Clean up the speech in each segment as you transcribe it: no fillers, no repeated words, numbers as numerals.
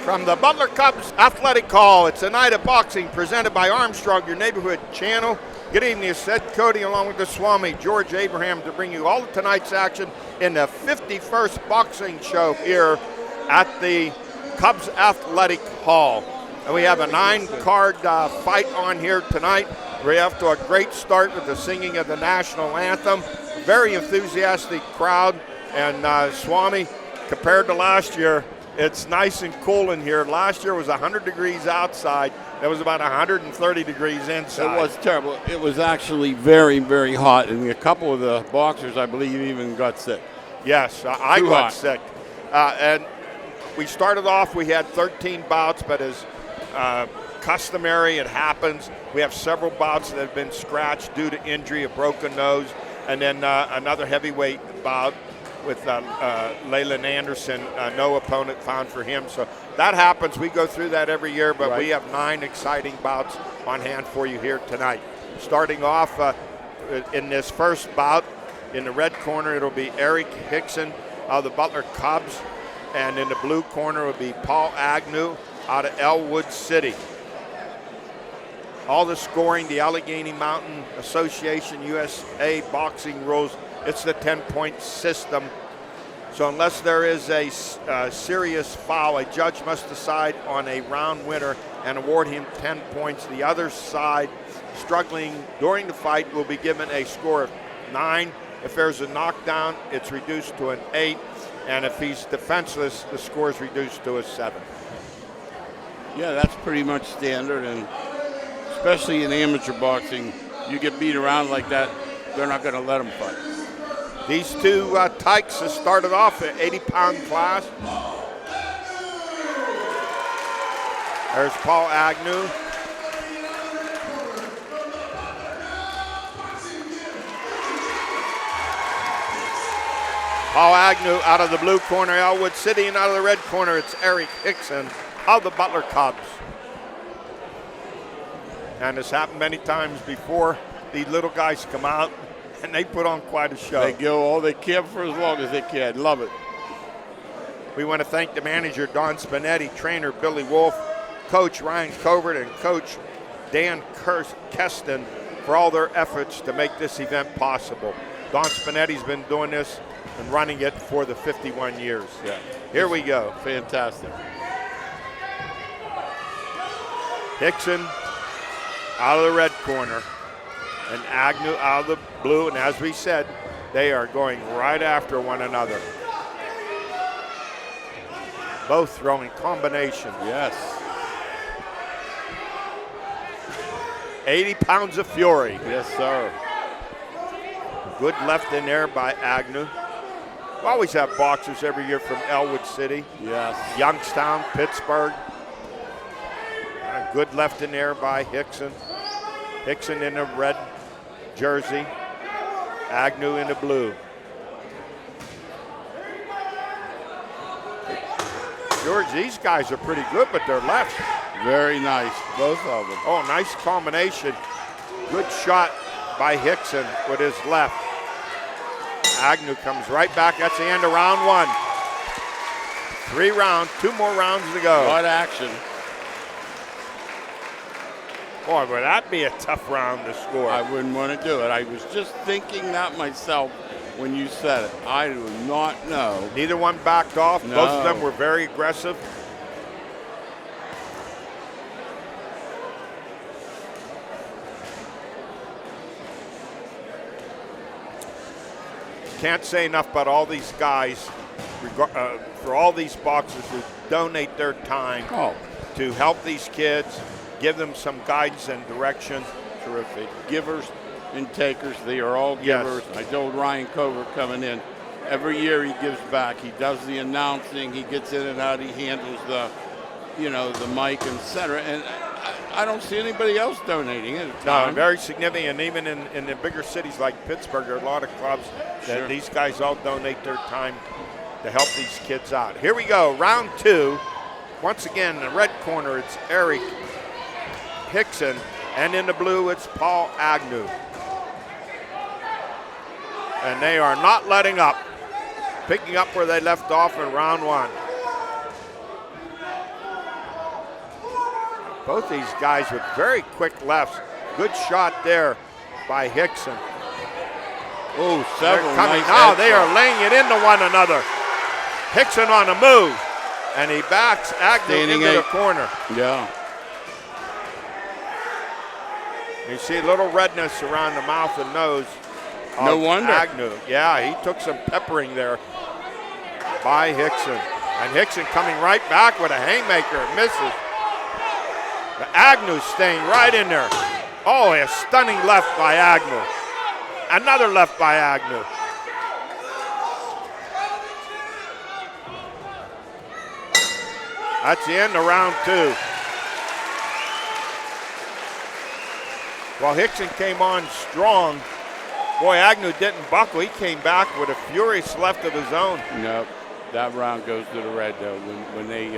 From the Butler Cubs Athletic Hall, it's a night of boxing presented by Armstrong, your neighborhood channel. Good evening, it's Ed Cody along with the Swami, George Abraham, to bring you all of tonight's action in the 51st boxing show here at the Cubs Athletic Hall. And we have a 9-card fight on here tonight. We're off to a great start with the singing of the national anthem. Very enthusiastic crowd, and Swami, compared to last year, it's nice and cool in here. Last year was 100 degrees outside. It was about 130 degrees inside. It was terrible. It was actually very, very hot, and a couple of the boxers, I believe, even got sick. Yes, I got sick. And we started off, we had 13 bouts, but as customary, it happens. We have several bouts that have been scratched due to injury, a broken nose, and then another heavyweight bout with Leyland Anderson, no opponent found for him. So that happens. We go through that every year, but we have 9 exciting bouts on hand for you here tonight. Starting off in this first bout, in the red corner, it'll be Eric Hixon of the Butler Cubs, and in the blue corner will be Paul Agnew out of Elwood City. All the scoring, the Allegheny Mountain Association USA boxing rules, it's the 10-point system. So unless there is a serious foul, a judge must decide on a round winner and award him 10 points. The other side, struggling during the fight, will be given a score of 9. If there's a knockdown, it's reduced to an 8. And if he's defenseless, the score is reduced to a 7. Yeah, that's pretty much standard, and especially in amateur boxing, you get beat around like that, they're not going to let them fight. These two tykes have started off at 80-pound class. There's Paul Agnew. Paul Agnew out of the blue corner, Elwood City, and out of the red corner, it's Eric Hixon of the Butler Cubs. And it's happened many times before. These little guys come out, and they put on quite a show. They go all they can for as long as they can. Love it. We want to thank the manager, Don Spinetti, trainer, Billy Wolf, coach Ryan Covert, and coach Dan Keston for all their efforts to make this event possible. Don Spinetti's been doing this and running it for the 51 years. Yeah. Here we go. Fantastic. Hixon out of the red corner, and Agnew out of the blue, and as we said, they are going right after one another. Both throwing combinations. Yes. 80 pounds of fury. Yes, sir. Good left in there by Agnew. We always have boxers every year from Elwood City. Yes. Youngstown, Pittsburgh. Good left in there by Hixon. Hixon in the red jersey. Agnew in the blue. George, these guys are pretty good, but they're left. Very nice, both of them. Oh, nice combination. Good shot by Hixon with his left. Agnew comes right back. That's the end of round 1. 3 rounds, 2 more rounds to go. What action. Boy, would that be a tough round to score. I wouldn't want to do it. I was just thinking that myself when you said it. I do not know. Neither one backed off. No. Both of them were very aggressive. Can't say enough about all these guys, for all these boxers who donate their time to help these kids, give them some guidance and direction. Terrific. Givers and takers, they are all givers. Yes. I told Ryan Covert coming in, every year he gives back. He does the announcing, he gets in and out, he handles the, the mic, etc. And I don't see anybody else donating it. No, very significant. And even in the bigger cities like Pittsburgh, there are a lot of clubs that these guys all donate their time to help these kids out. Here we go, round 2. Once again, in the red corner, it's Eric Hixon, and in the blue, it's Paul Agnew. And they are not letting up, picking up where they left off in round 1. Both these guys with very quick lefts. Good shot there by Hixon. Oh, several coming nice now. head They shots. are laying it into one another. Hixon on the move, and he backs Agnew into the corner. Yeah. You see a little redness around the mouth and nose. No wonder. Agnew. Yeah, he took some peppering there by Hixon. And Hixon coming right back with a haymaker. Misses. But Agnew staying right in there. Oh, a stunning left by Agnew. Another left by Agnew. That's the end of round 2. Well, Hixon came on strong. Boy, Agnew didn't buckle. He came back with a furious left of his own. Nope. That round goes to the red, though, when they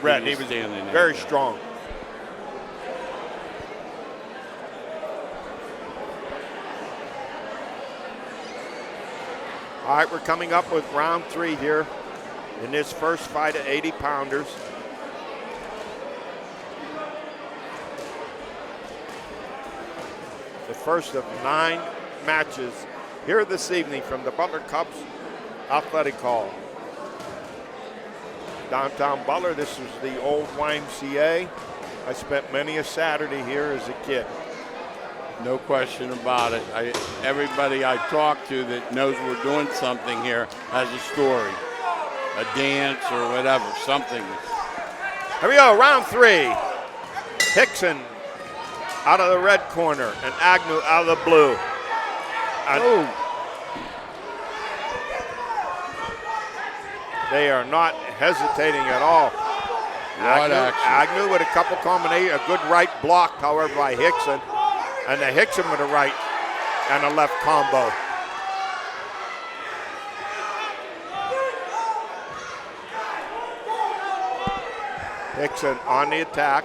red. He was standing there. very strong. All right, we're coming up with round 3 here in this first fight of 80-pounders. The first of 9 matches here this evening from the Butler Cubs Athletic Hall. Downtown Butler, this is the old YMCA. I spent many a Saturday here as a kid. No question about it. Everybody I talk to that knows we're doing something here has a story, a dance or whatever, something. Here we go, round 3. Hixon out of the red corner and Agnew out of the blue. And they are not hesitating at all. Agnew with a couple combinations, a good right block, however, by Hixon. And the Hixon with a right and a left combo. Hixon on the attack.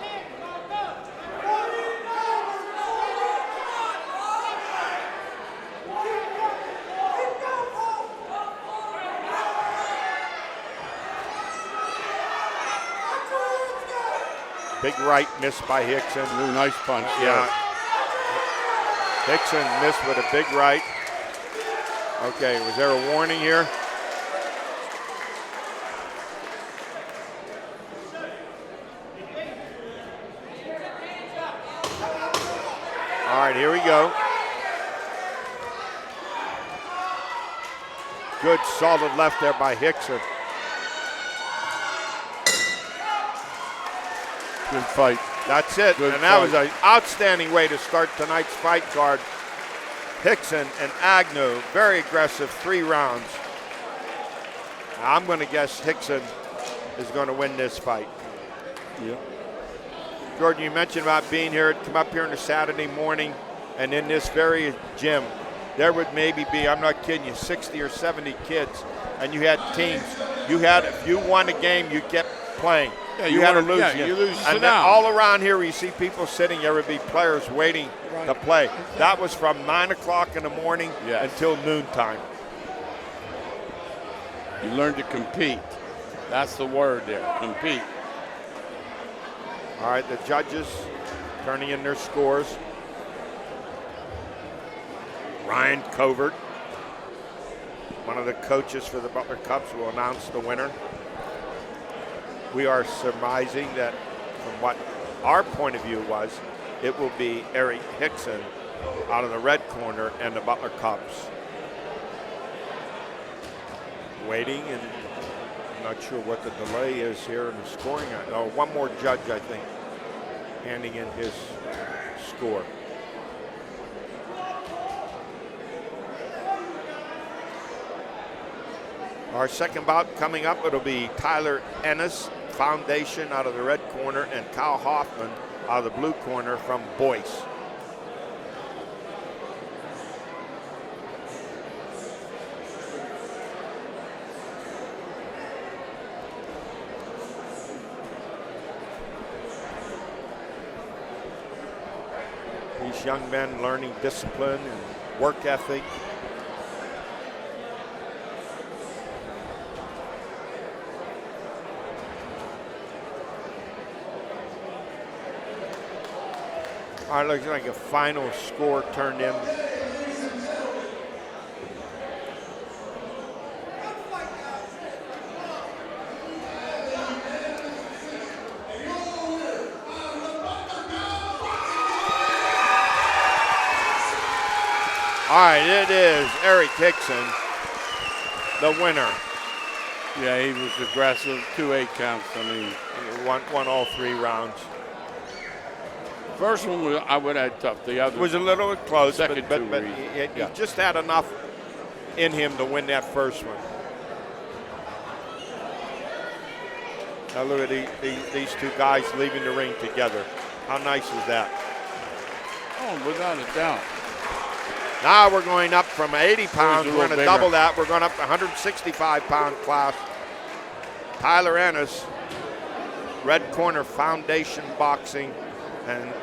Big right miss by Hixon. Ooh, nice punch. Yeah. Hixon missed with a big right. Okay, was there a warning here? All right, here we go. Good solid left there by Hixon. Good fight. That's it. Good and that fight. was an outstanding way to start tonight's fight card. Hixon and Agnew, very aggressive, 3 rounds. Now, I'm going to guess Hixon is going to win this fight. Yeah. Jordan, you mentioned about being here, come up here on a Saturday morning, and in this very gym, there would maybe be, I'm not kidding you, 60 or 70 kids, and you had teams. You had, if you won a game, you kept playing. Yeah, you had to lose. Yeah, you lose, and sit then down. all around here, where you see people sitting, there would be players waiting to play. That was from 9 o'clock in the morning until noontime. You learn to compete. That's the word there, compete. All right, the judges turning in their scores. Ryan Covert, one of the coaches for the Butler Cubs, will announce the winner. We are surmising that from what our point of view was, it will be Eric Hixon out of the red corner and the Butler Cubs. Waiting, and I'm not sure what the delay is here in the scoring. Oh, one more judge, I think, handing in his score. Our second bout coming up, it'll be Tyler Ennis, Foundation out of the red corner, and Kyle Hoffman out of the blue corner from Boyce. These young men learning discipline and work ethic. All right, looks like a final score turned in. All right, it is Eric Hixon, the winner. Yeah, he was aggressive. 2-8 counts. I mean, He won all 3 rounds. First one I would have had tough. The other It was a little close, but second two were he easy. just had enough in him to win that first one. Now look at these 2 guys leaving the ring together. How nice is that? Oh, without a doubt. Now we're going up from 80 pounds. a We're little going to bigger. double that. We're going up to 165-pound class. Tyler Ennis, red corner, Foundation Boxing, and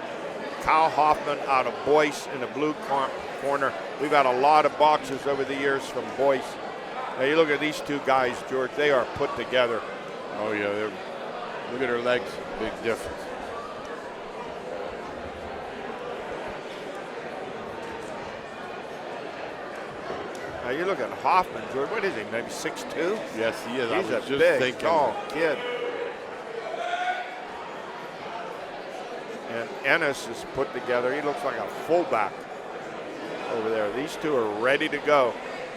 Kyle Hoffman out of Boyce in the blue corner. We've had a lot of boxers over the years from Boyce. Now you look at these 2 guys, George. They are put together. Oh, yeah. Look at her legs. Big difference. Now you look at Hoffman, George. What is he? Maybe 6'2"? Yes, he is. He's I was a just big, thinking. tall kid. And Ennis is put together. He looks like a fullback over there. These 2 are ready to go.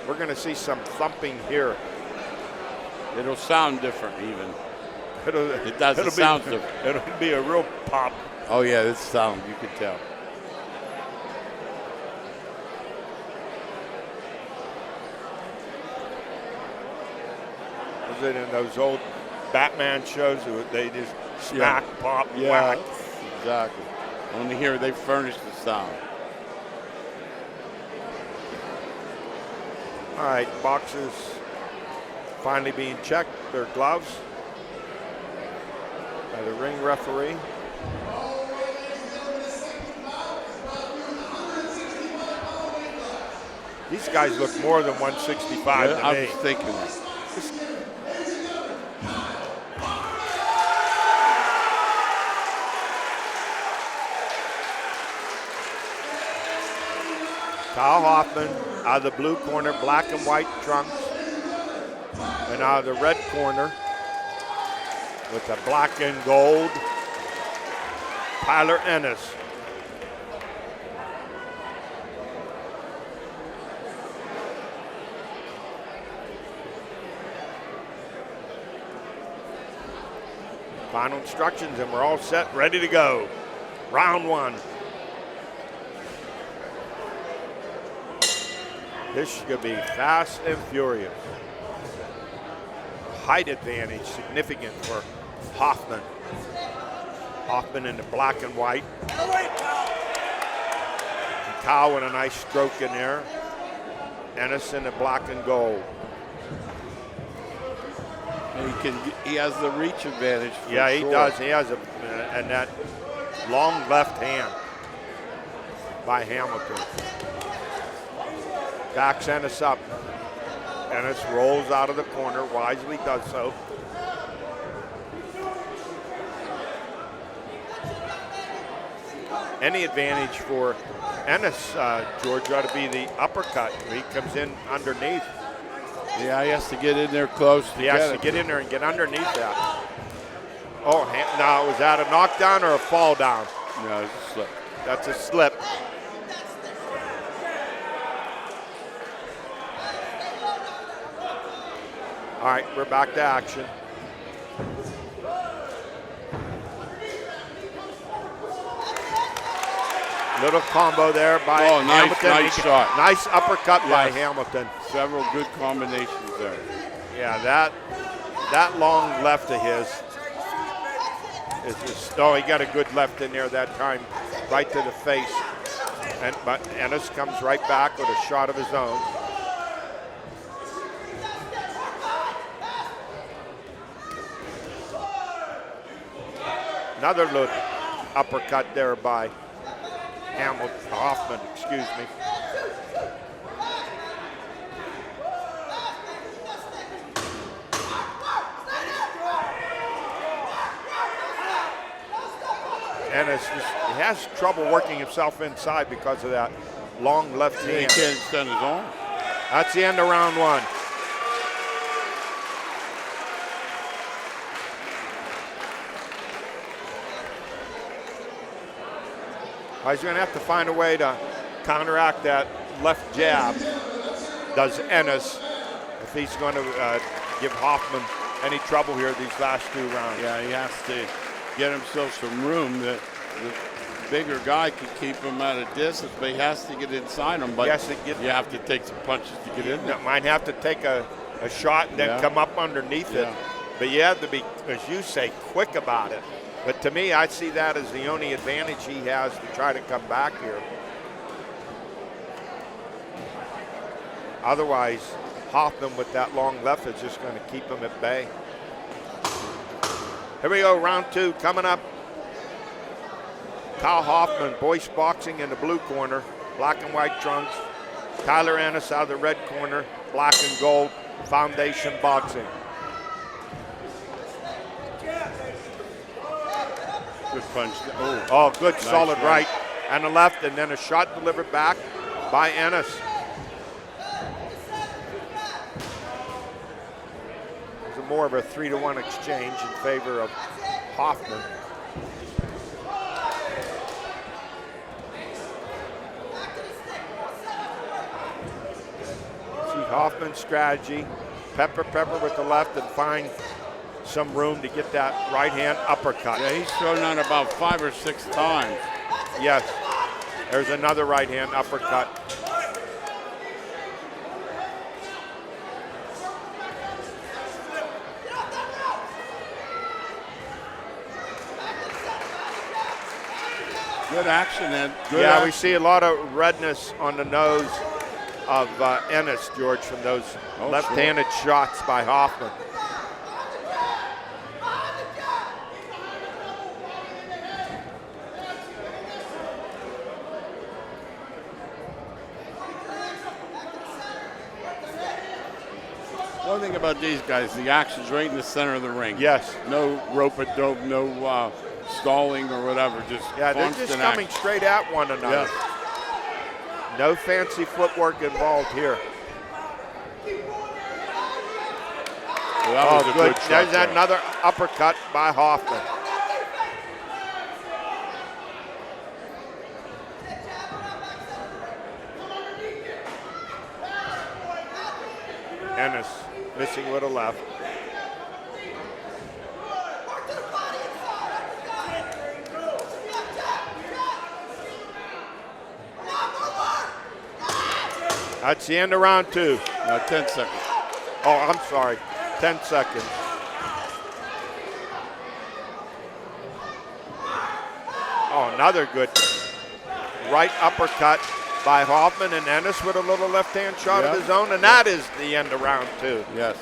We're going to see some thumping here. It'll sound different even. It does. It'll It sounds different. It'll be a real pop. Oh, yeah, this sound. You can tell. Was it in those old Batman shows? They just smack, pop, Yeah, whack. exactly. Only here they furnish the sound. All right, boxers finally being checked, their gloves by the ring referee. These guys look more than 165 Yeah, to I me. was thinking that. Kyle Hoffman out of the blue corner, black and white trunks. And out of the red corner with the black and gold, Tyler Ennis. Final instructions, and we're all set, ready to go. Round 1. This is going to be fast and furious. Height advantage, significant for Hoffman. Hoffman in the black and white. And Kyle with a nice stroke in there. Ennis in the black and gold. And he has the reach advantage. For Yeah, he sure. does. He has and that long left hand by Hamilton. Backs Ennis up. Ennis rolls out of the corner, wisely does so. Any advantage for Ennis, George, ought to be the uppercut. He comes in underneath. Yeah, he has to get in there close. He has to get in there and get underneath that. Oh, now was that a knockdown or a fall down? No, it's a slip. That's a slip. All right, we're back to action. Little combo there by Hamilton. Nice shot. Nice uppercut by Yes. Hamilton. Several good combinations there. Yeah, that long left of his is just, oh, he got a good left in there that time, right to the face. But Ennis comes right back with a shot of his own. Another little uppercut there by Hoffman, excuse me. Ennis he has trouble working himself inside because of that long left hand. He can't extend his arm. That's the end of round one. He's going to have to find a way to counteract that left jab, does Ennis, if he's going to give Hoffman any trouble here these last 2 rounds. Yeah, he has to get himself some room. The bigger guy can keep him at a distance, but he has to get inside him. But you have to take some punches to get in there. Might have to take a shot and then come up underneath it. But you have to be, as you say, quick about it. But to me, I see that as the only advantage he has to try to come back here. Otherwise, Hoffman with that long left is just going to keep him at bay. Here we go, round 2 coming up. Kyle Hoffman, Boyce Boxing in the blue corner, black and white trunks. Tyler Ennis out of the red corner, black and gold, Foundation Boxing. Good punch. Oh, good nice solid shot. right and a left, and then a shot delivered back by Ennis. It was more of a 3-to-1 exchange in favor of Hoffman. See Hoffman's strategy, pepper with the left and find some room to get that right hand uppercut. Yeah, he's thrown that about 5 or 6 times. Yes, there's another right hand uppercut. Good action and good Yeah, action. we see a lot of redness on the nose of Ennis, George, from those left-handed shots by Hoffman. One thing about these guys, the action's right in the center of the ring. Yes. No rope-a-dope, no stalling or whatever. Just Yeah, they're just coming straight at one another. Yes. No fancy footwork involved here. Well, that was a good shot There's there. another uppercut by Hoffman. Ennis missing with a left. That's the end of round 2. 10 seconds. Oh, I'm sorry. 10 seconds. Oh, another good right uppercut by Hoffman, and Ennis with a little left-hand shot of his own, and that is the end of round 2. Yes.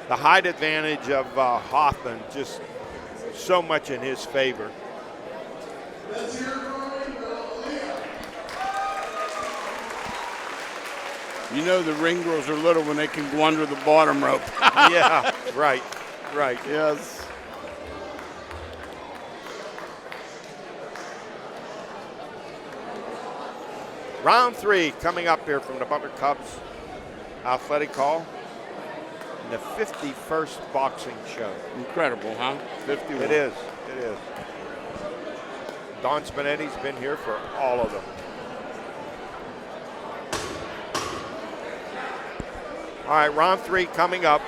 The height advantage of Hoffman just so much in his favor. You know the ring girls are little when they can go under the bottom rope. Yeah, right. Yes. Round 3 coming up here from the Butler Cubs Athletic Hall. The 51st boxing show. Incredible, huh? 51. It is. Don Spinetti's been here for all of them. All right, round 3 coming up.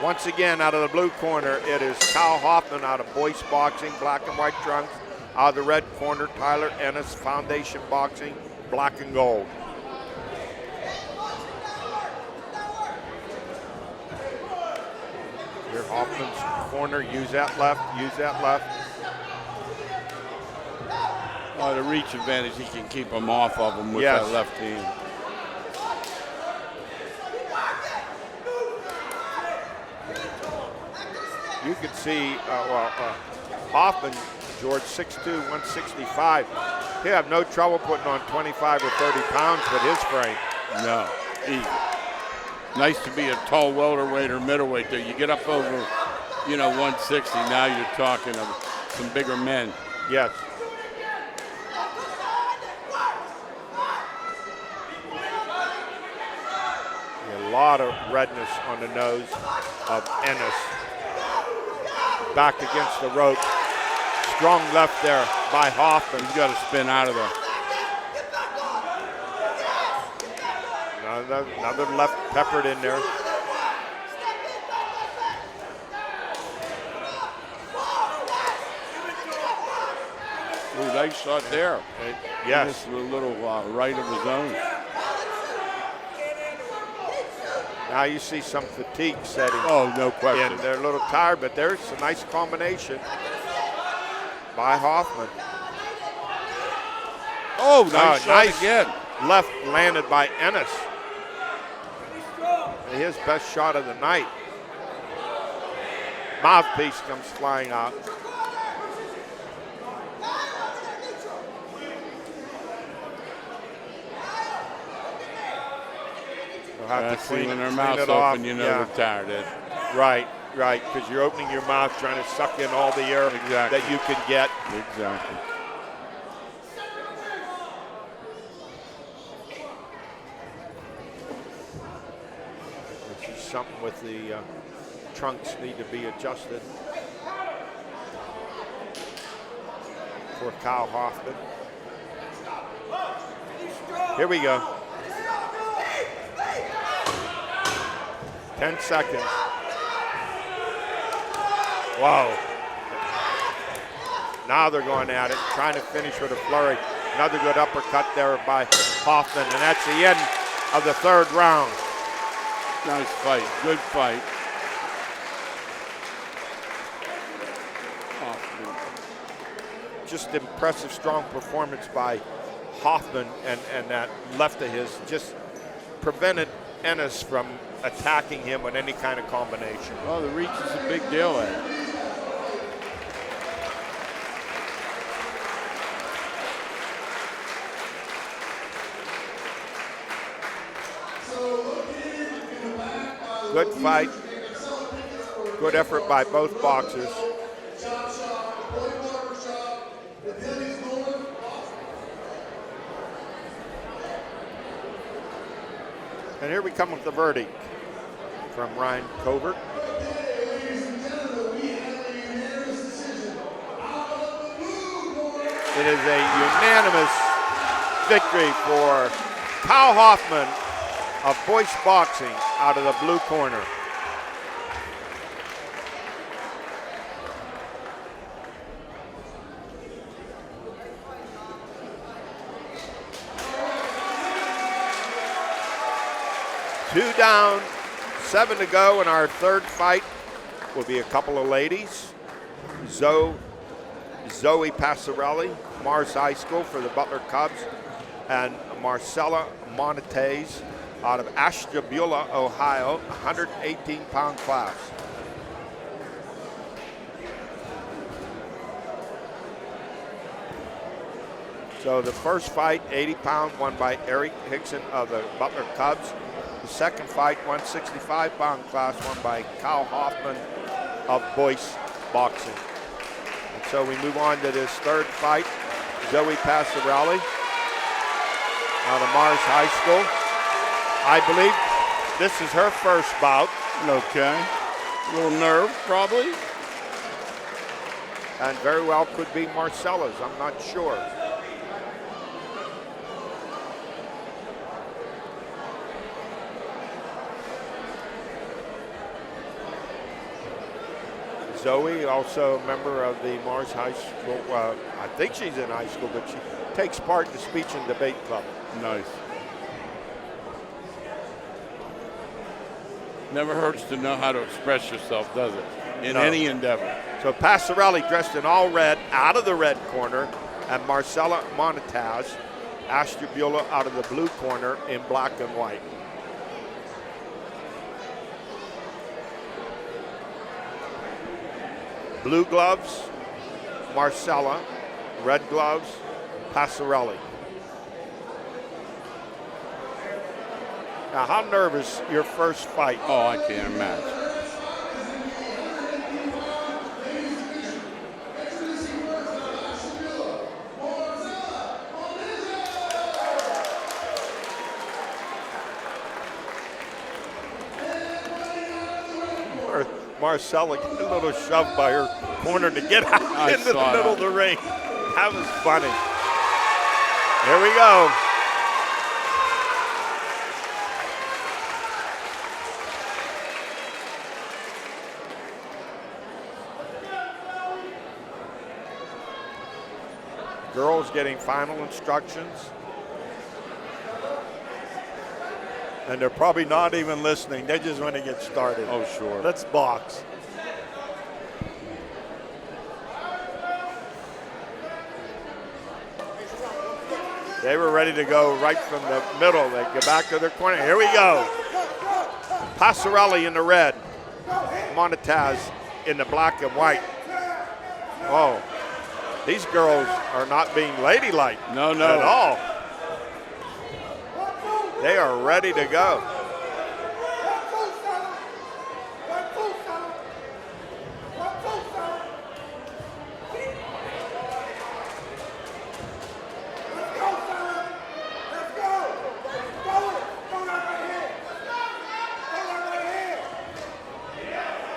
Once again, out of the blue corner, it is Kyle Hoffman out of Boyce Boxing, black and white trunks. Out of the red corner, Tyler Ennis, Foundation Boxing, black and gold. Here, Hoffman's corner, use that left. Oh, the reach advantage, he can keep him off of him with that left hand. You could see, Hoffman, George, 6'2", 165. He'll have no trouble putting on 25 or 30 pounds with his frame. No, easy. Nice to be a tall welterweight or middleweight there. You get up over, 160, now you're talking of some bigger men. Yes. A lot of redness on the nose of Ennis. Back against the rope. Strong left there by Hoffman. He's got to spin out of there. Another left peppered in there. Ooh, nice shot there. Yes. A little right of his own. Now you see some fatigue setting. Oh, no question. And they're a little tired, but there's a nice combination by Hoffman. Oh, nice again. Left landed by Ennis. His best shot of the night. Mouthpiece comes flying out. We'll have to clean when their it mouth's open, off. they're tired, Ed. Right, because you're opening your mouth trying to suck in all the air that you can get. Exactly. This is something with the trunks need to be adjusted for Kyle Hoffman. Here we go. 10 seconds. Wow. Now they're going at it, trying to finish with a flurry. Another good uppercut there by Hoffman, and that's the end of the third round. Nice fight, good fight. Hoffman. Just impressive, strong performance by Hoffman, and that left of his just prevented Ennis from attacking him with any kind of combination. Well, the reach is a big deal, Ed. Good fight. Good effort by both boxers. And here we come with the verdict from Ryan Covert. It is a unanimous victory for Kyle Hoffman of Boyce Boxing out of the blue corner. Two down, 7 to go, and our third fight will be a couple of ladies. Zoe Passarelli, Mars High School for the Butler Cubs, and Marsella Monataz out of Ashtabula, Ohio, 118-pound class. So the first fight, 80-pound, won by Derrick Hixon of the Butler Cubs. The second fight, 165-pound class, won by Kyle Hoffman of Boyce Boxing. And so we move on to this third fight, Zoe Passarelli out of Mars High School. I believe this is her first bout. Okay. A little nerve, probably. And very well could be Marcella's, I'm not sure. Zoe, also a member of the Mars High School. I think she's in high school, but she takes part in the speech and debate club. Nice. Never hurts to know how to express yourself, does it? In any endeavor. So Passarelli dressed in all red out of the red corner, and Marsella Monataz, Ashtabula out of the blue corner in black and white. Blue gloves, Marsella. Red gloves, Passarelli. Now, how nervous your first fight? Oh, I can't imagine. Marsella get a little shove by her corner to get out into the middle of the ring. That was funny. Here we go. Girls getting final instructions. And they're probably not even listening. They just want to get started. Oh, sure. Let's box. They were ready to go right from the middle. They get back to their corner. Here we go. Passarelli in the red. Monataz in the black and white. Oh, these girls are not being ladylike at all. They are ready to go.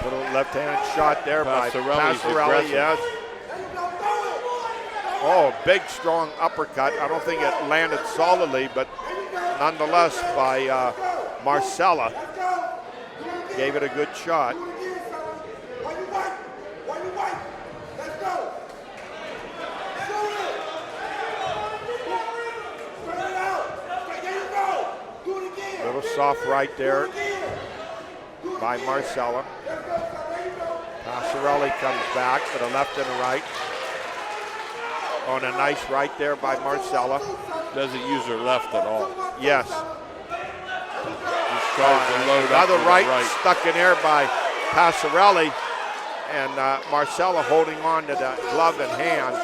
Little left-handed shot there by Passarelli, yes. Oh, big, strong uppercut. I don't think it landed solidly, but nonetheless by Marsella. Gave it a good shot. Little soft right there by Marsella. Passarelli comes back with a left and a right. On a nice right there by Marsella. Doesn't use her left at all. Yes. Another right stuck in there by Passarelli. And Marsella holding on to the glove in hand,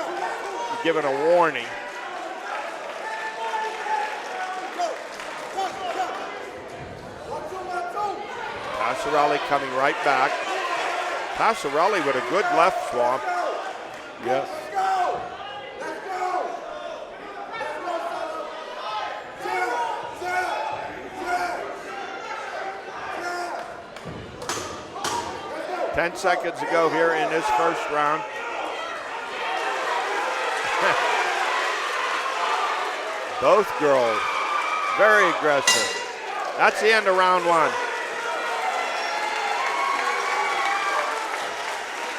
giving a warning. Passarelli coming right back. Passarelli with a good left swamp. Yes. 10 seconds to go here in this first round. Both girls very aggressive. That's the end of round one.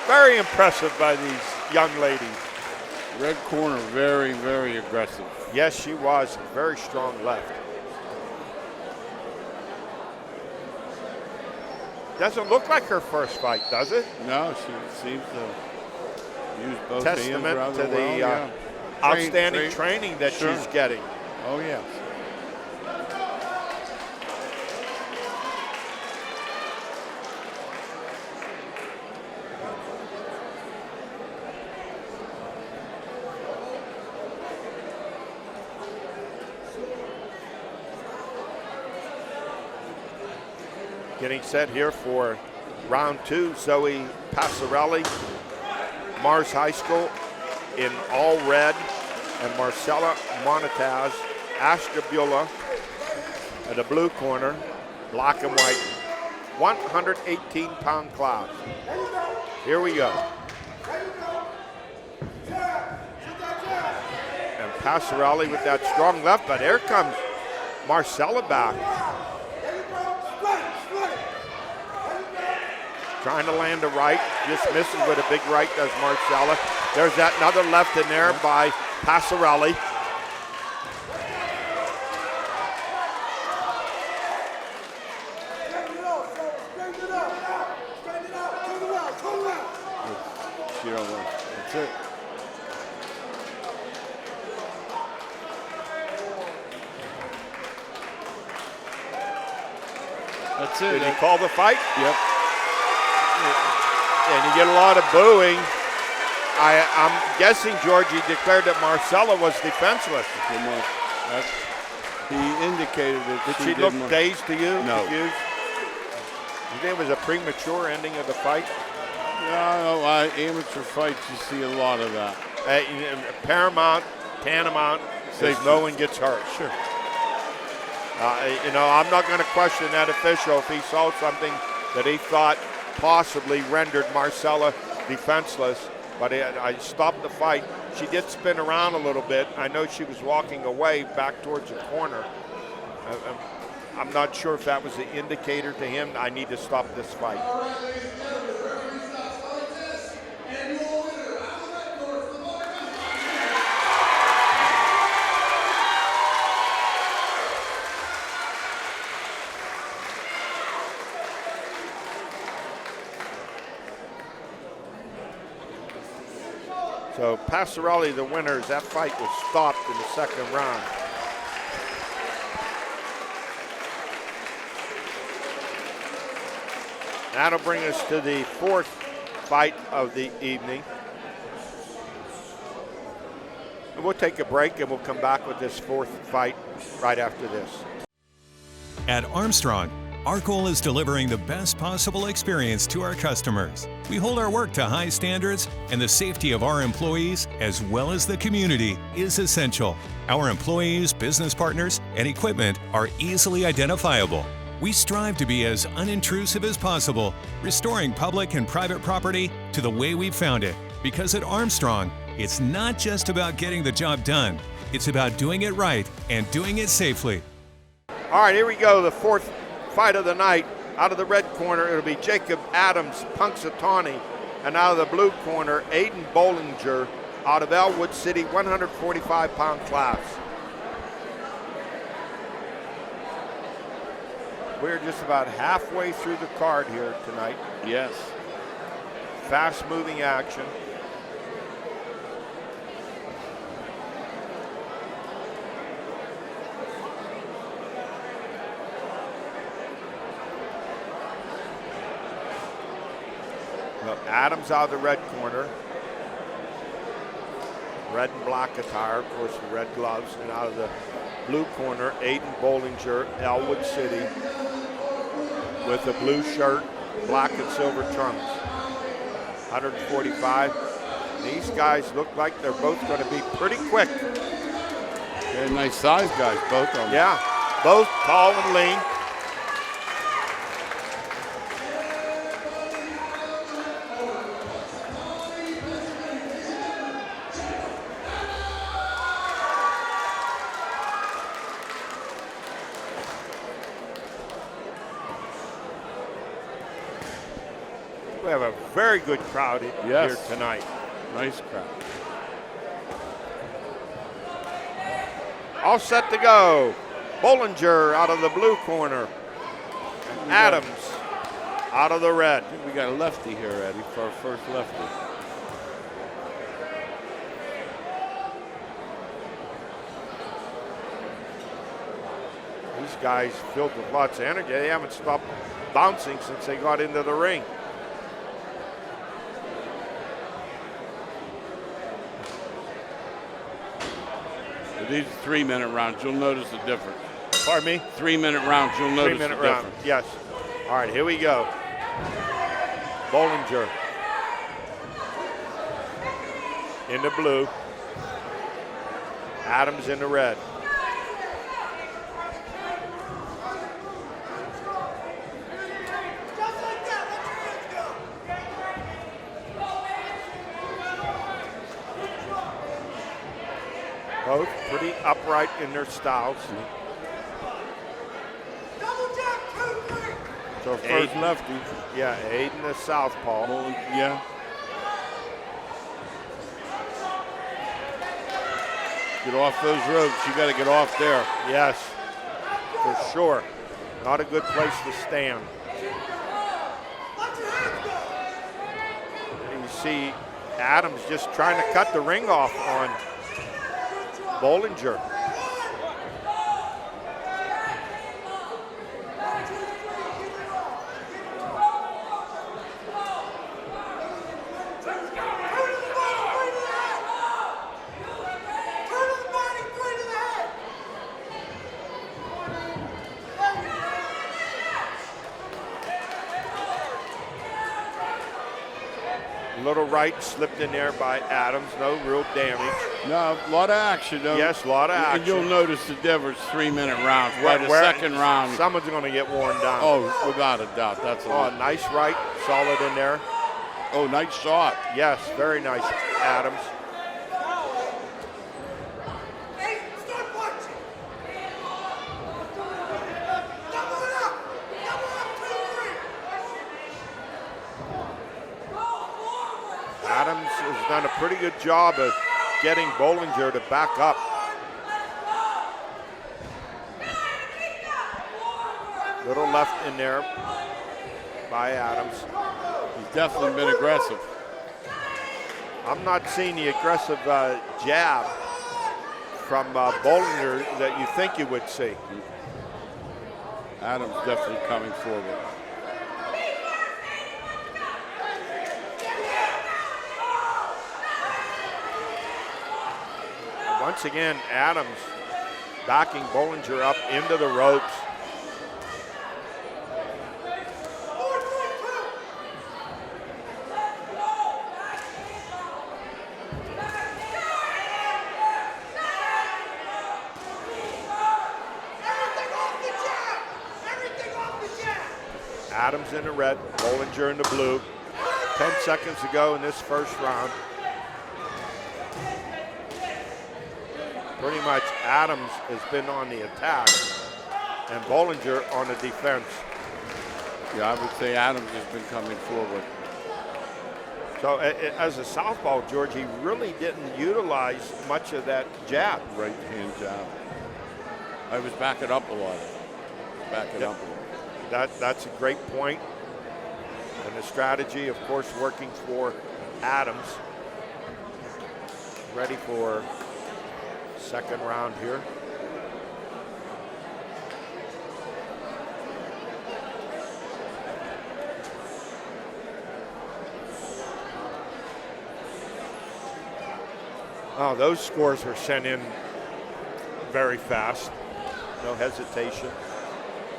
Very impressive by these young ladies. Red corner, very, very aggressive. Yes, she was. Very strong left. Doesn't look like her first fight, does it? No, she seems to use both Testament hands rather to the well, outstanding training that she's getting. Oh, yes. Getting set here for round two. Zoe Passarelli, Mars High School in all red, and Marsella Monataz, Ashtabula at the blue corner, black and white, 118-pound class. Here we go. And Passarelli with that strong left, but here comes Marsella back. Trying to land a right, just misses with a big right, does Marsella. There's that another left in there by Passarelli. That's it. That's it. Did he call the fight? Yep. And you get a lot of booing. I'm guessing, George, he declared that Marsella was defenseless. He indicated that Did she look dazed to you? No. Confused? You think it was a premature ending of the fight? Yeah, amateur fights, you see a lot of that. Paramount, tantamount, says no one gets hurt. Sure. I'm not going to question that official if he saw something that he thought possibly rendered Marsella defenseless. But I stopped the fight. She did spin around a little bit. I know she was walking away back towards the corner. I'm not sure if that was the indicator to him, I need to stop this fight. So Passarelli, the winner, as that fight was stopped in the second round. That'll bring us to the fourth fight of the evening. And we'll take a break and we'll come back with this fourth fight right after this. At Armstrong, our goal is delivering the best possible experience to our customers. We hold our work to high standards, and the safety of our employees, as well as the community, is essential. Our employees, business partners, and equipment are easily identifiable. We strive to be as unintrusive as possible, restoring public and private property to the way we found it. Because at Armstrong, it's not just about getting the job done, it's about doing it right and doing it safely. All right, here we go, the fourth fight of the night. Out of the red corner, it'll be Jacob Adams Punxsutawney, and out of the blue corner, Aiden Bollinger, out of Elwood City, 145-pound class. We're just about halfway through the card here tonight. Yes. Fast-moving action. Well, Adams out of the red corner. Red and black attire, of course, the red gloves. And out of the blue corner, Aiden Bollinger, Elwood City, with a blue shirt, black and silver trunks. 145. These guys look like they're both going to be pretty quick. They're nice size guys, both of them. Yeah, both tall and lean. We have a very good crowd here tonight. Nice crowd. All set to go. Bollinger out of the blue corner. Adams out of the red. I think we got a lefty here, Eddie, for our first lefty. These guys filled with lots of energy. They haven't stopped bouncing since they got into the ring. These are 3-minute rounds. You'll notice the difference. Pardon me? 3-minute rounds. You'll notice the 3-minute round. difference. Yes. All right, here we go. Bollinger in the blue. Adams in the red. Both pretty upright in their styles. So first lefty. Yeah, Aiden the southpaw. Yeah. Get off those ropes. You got to get off there. Yes, for sure. Not a good place to stand. And you see Adams just trying to cut the ring off on Bollinger. Little right slipped in there by Adams. No real damage. No, a lot of action, though. Yes, a lot of action. And you'll notice the difference 3-minute rounds. By the second round. Someone's going to get worn down. Oh, without a doubt. That's nice right. Solid in there. Oh, nice shot. Yes, very nice, Adams. Adams has done a pretty good job of getting Bollinger to back up. Little left in there by Adams. He's definitely been aggressive. I'm not seeing the aggressive jab from Bollinger that you think you would see. Adams definitely coming forward. Once again, Adams backing Bollinger up into the ropes. Adams in the red, Bollinger in the blue. 10 seconds to go in this first round. Pretty much Adams has been on the attack and Bollinger on the defense. Yeah, I would say Adams has been coming forward. So as a southpaw, George, he really didn't utilize much of that jab. Right hand jab. I was backing up a lot. Backing up a lot. That's a great point. And the strategy, of course, working for Adams. Ready for second round here. Oh, those scores were sent in very fast. No hesitation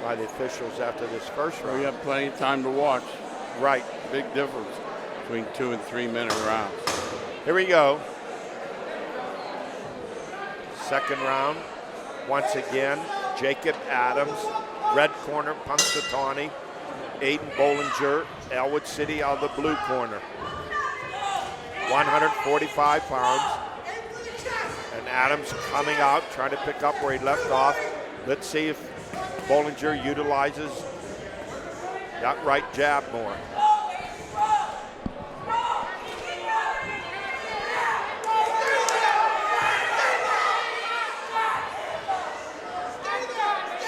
by the officials after this first round. We have plenty of time to watch. Right. Big difference between 2 and 3 minute rounds. Here we go. Second round. Once again, Jacob Adams, red corner, Punxsutawney. Aiden Bollinger, Elwood City out of the blue corner. 145 pounds. And Adams coming out, trying to pick up where he left off. Let's see if Bollinger utilizes that right jab more.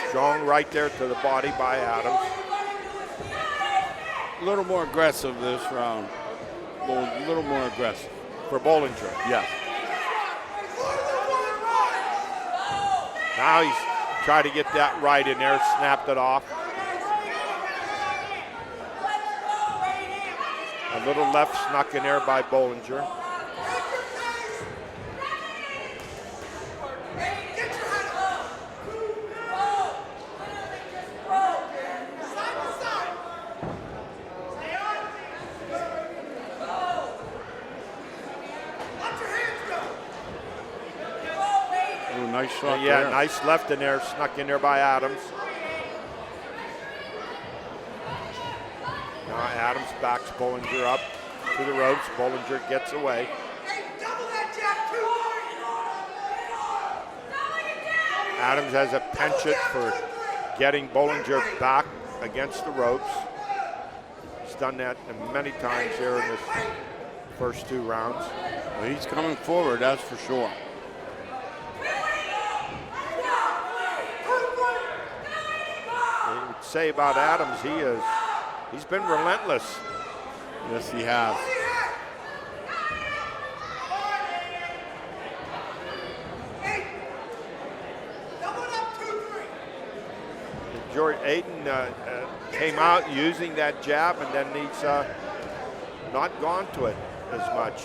Strong right there to the body by Adams. A little more aggressive this round. A little more aggressive. For Bollinger. Yeah. Now he's trying to get that right in there, snapped it off. A little left snuck in there by Bollinger. Nice shot yeah, there. Nice left in there, snuck in there by Adams. Now Adams backs Bollinger up to the ropes. Bollinger gets away. Adams has a penchant for getting Bollinger back against the ropes. He's done that many times here in this first 2 rounds. Well, he's coming forward, that's for sure. Say about Adams, he's been relentless. Yes, he has. George Aiden came out using that jab, and then he's not gone to it as much.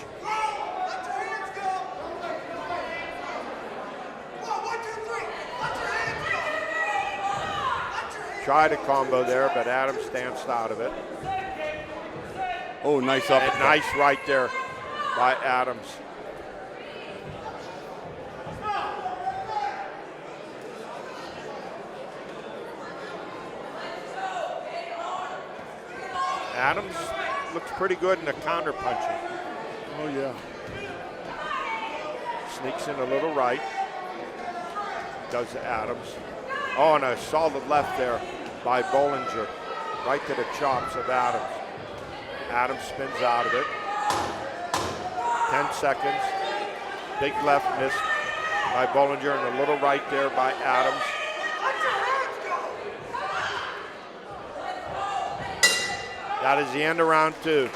Tried a combo there, but Adams danced out of it. Oh, nice uppercut. And nice right there by Adams. Adams looks pretty good in the counter punching. Oh, yeah. Sneaks in a little right. Does Adams. Oh, and a solid left there by Bollinger. Right to the chops of Adams. Adams spins out of it. 10 seconds. Big left miss by Bollinger and a little right there by Adams. That is the end of round 2.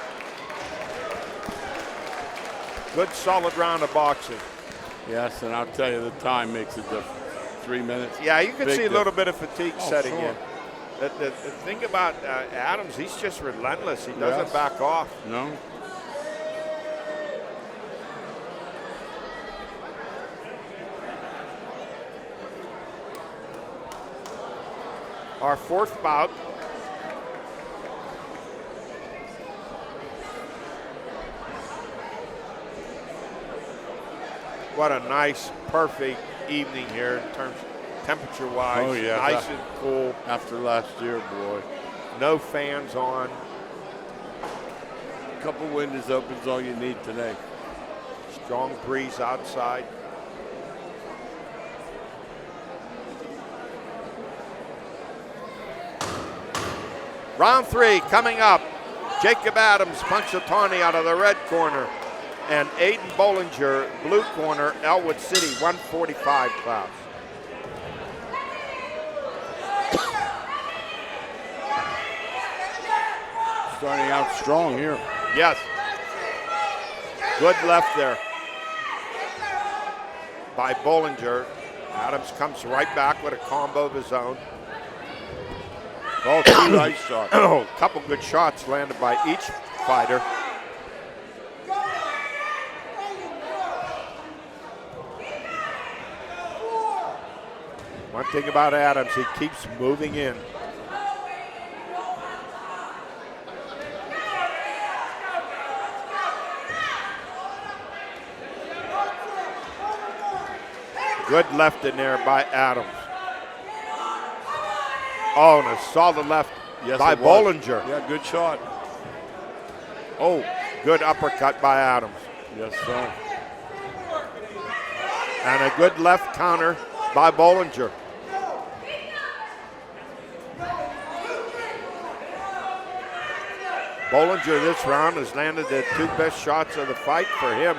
Good solid round of boxing. Yes, and I'll tell you, the time makes a difference. 3 minutes. Yeah, you can big see a little bit of fatigue setting sure. in. The thing about Adams, he's just relentless. He doesn't back off. No. Our 4th bout. What a nice, perfect evening here in terms of temperature-wise. Oh, yeah. Nice and cool. After last year, boy. No fans on. A couple windows open is all you need today. Strong breeze outside. Round 3 coming up. Jacob Adams, Punxsutawney out of the red corner. And Aiden Bollinger, blue corner, Elwood City, 145 class. Starting out strong here. Yes. Good left there by Bollinger. Adams comes right back with a combo of his own. Oh, 2 nice shots. A couple good shots landed by each fighter. One thing about Adams, he keeps moving in. Good left in there by Adams. Oh, and a solid left by Bollinger. Yeah, good shot. Oh, good uppercut by Adams. Yes, sir. And a good left counter by Bollinger. Bollinger this round has landed the 2 best shots of the fight for him.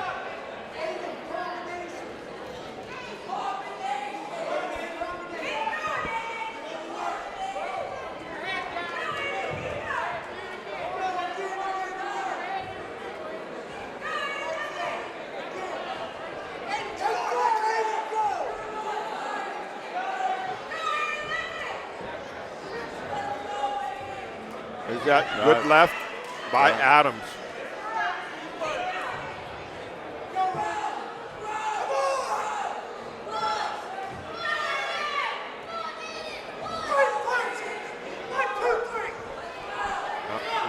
Is that good left by Adams?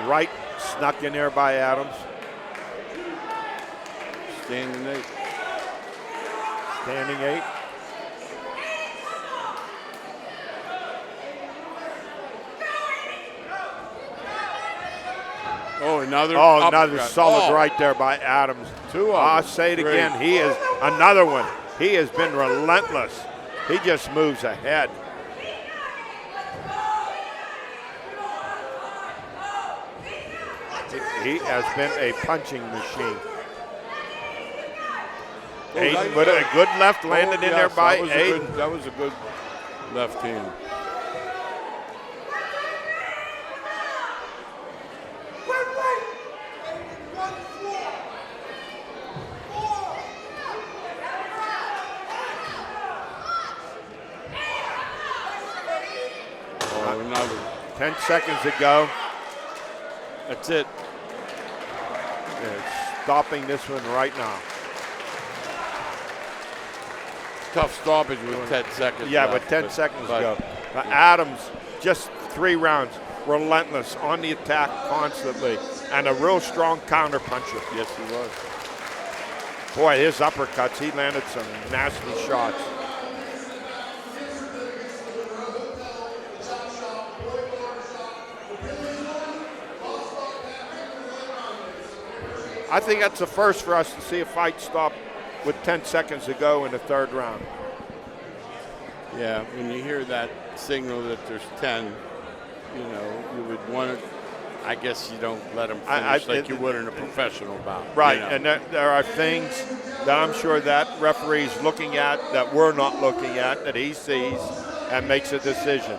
Right snuck in there by Adams. Standing 8. Standing 8. Oh, another another solid right there by Adams. 2 I'll say it again. He is another one. He has been relentless. He just moves ahead. He has been a punching machine. Aiden with a good left landed in there by Aiden. That was a good left hand. Another 10 seconds to go. That's it. It's stopping this one right now. Tough stoppage with 10 seconds Yeah, left, but 10 seconds to go. Adams, just 3 rounds, relentless, on the attack constantly. And a real strong counter puncher. Yes, he was. Boy, his uppercuts, he landed some nasty shots. I think that's the first for us to see a fight stop with 10 seconds to go in the third round. Yeah, when you hear that signal that there's 10, you know, you would want to, I guess you don't let them finish like you would in a professional bout. Right, you know? and there are things that I'm sure that referee's looking at that we're not looking at, that he sees and makes a decision.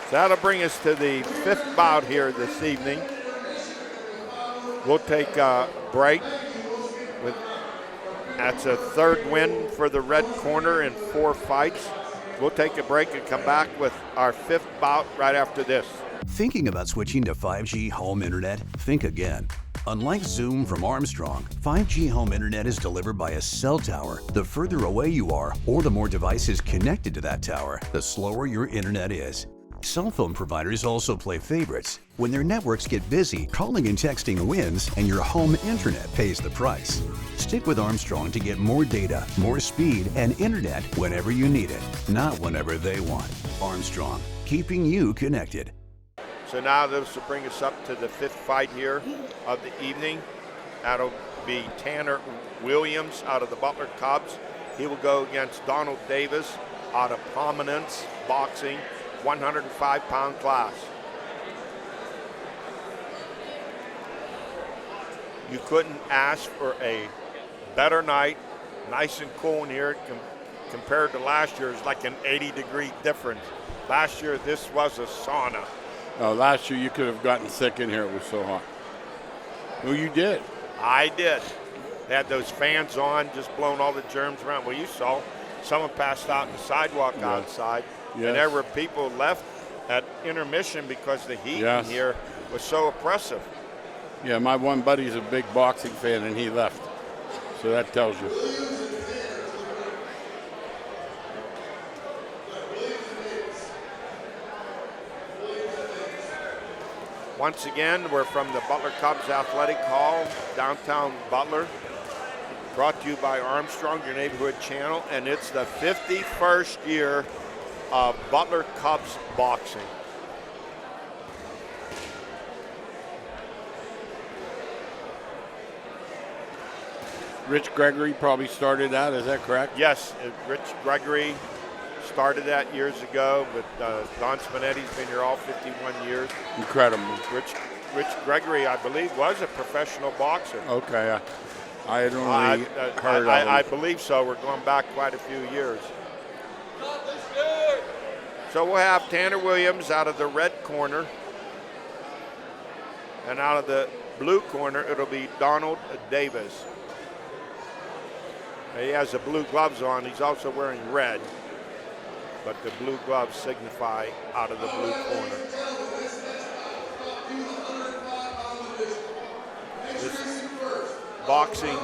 So that'll bring us to the fifth bout here this evening. We'll take a break. That's a third win for the red corner in 4 fights. We'll take a break and come back with our fifth bout right after this. Thinking about switching to 5G home internet? Think again. Unlike Zoom from Armstrong, 5G home internet is delivered by a cell tower. The further away you are, or the more devices connected to that tower, the slower your internet is. Cell phone providers also play favorites. When their networks get busy, calling and texting wins, and your home internet pays the price. Stick with Armstrong to get more data, more speed, and internet whenever you need it, not whenever they want. Armstrong, keeping you connected. So now this will bring us up to the fifth fight here of the evening. That'll be Tanner Williams out of the Butler Cubs. He will go against Donald Davis out of Prominence Boxing, 105-pound class. You couldn't ask for a better night, nice and cool in here compared to last year. It's like an 80-degree difference. Last year, this was a sauna. Last year, you could have gotten sick in here. It was so hot. Well, you did. I did. They had those fans on, just blowing all the germs around. Well, you saw someone passed out on the sidewalk outside. Yes. And there were people left at intermission because the heat in here was so oppressive. Yeah, my one buddy's a big boxing fan, and he left. So that tells you. Once again, we're from the Butler Cubs Athletic Hall, downtown Butler. Brought to you by Armstrong, your neighborhood channel, and it's the 51st year of Butler Cubs boxing. Rich Gregory probably started that, is that correct? Yes, Rich Gregory started that years ago, but Don Spinetti's been here all 51 years. Incredible. Rich Gregory, I believe, was a professional boxer. Okay, I had only heard of him. I believe so. We're going back quite a few years. So we'll have Tanner Williams out of the red corner. And out of the blue corner, it'll be Donald Davis. He has the blue gloves on. He's also wearing red. But the blue gloves signify out of the blue corner. This boxing,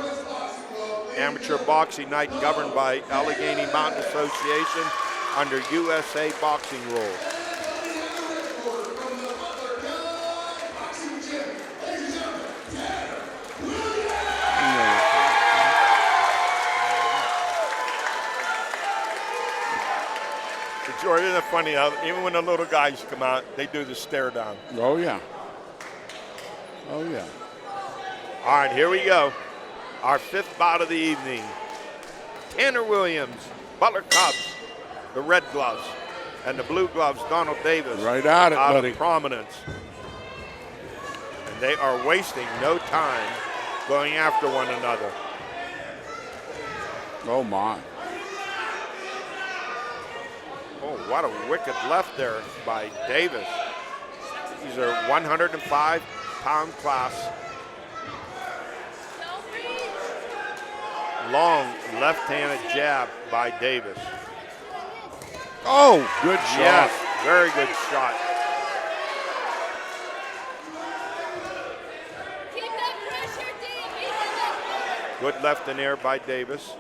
amateur boxing night governed by Allegheny Mountain Association under USA boxing rules. Jordan, isn't it funny how even when the little guys come out, they do the stare down. Oh, yeah. Oh, yeah. All right, here we go. Our fifth bout of the evening. Tanner Williams, Butler Cubs, the red gloves, and the blue gloves, Donald Davis. Right at it, out buddy. Of Prominence. And they are wasting no time going after one another. Oh, my. Oh, what a wicked left there by Davis. These are 105-pound class. Long left-handed jab by Davis. Oh, good shot. Yes, very good shot. Keep that pressure, Dave. Good left in air by Davis,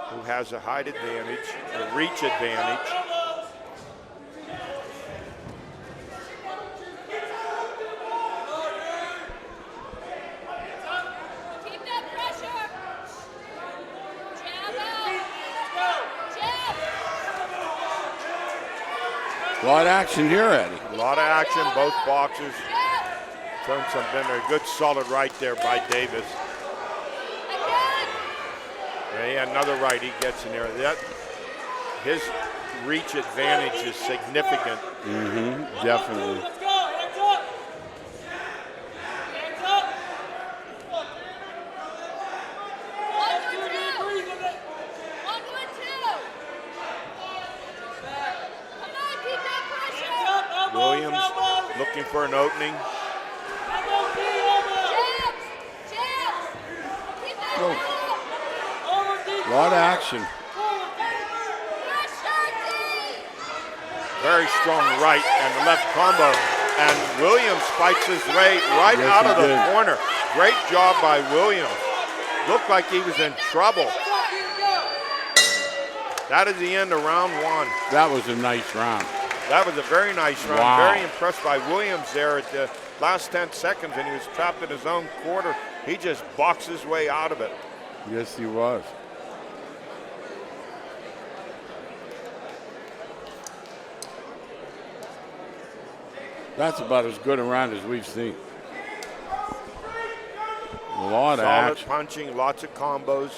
who has a height advantage, a reach advantage. A lot of action here, Eddie. A lot of action, both boxers. Throwing some in there. Good solid right there by Davis. Yeah, another right he gets in there. His reach advantage is significant. Definitely. Williams looking for an opening. A lot of action. Very strong right and the left combo. And Williams fights his way right out of the corner. Great job by Williams. Looked like he was in trouble. That is the end of round 1. That was a nice round. That was a very nice round. Wow. Very impressed by Williams there at the last 10 seconds, and he was trapped in his own quarter. He just boxed his way out of it. Yes, he was. That's about as good a round as we've seen. A lot of Solid action. punching, lots of combos.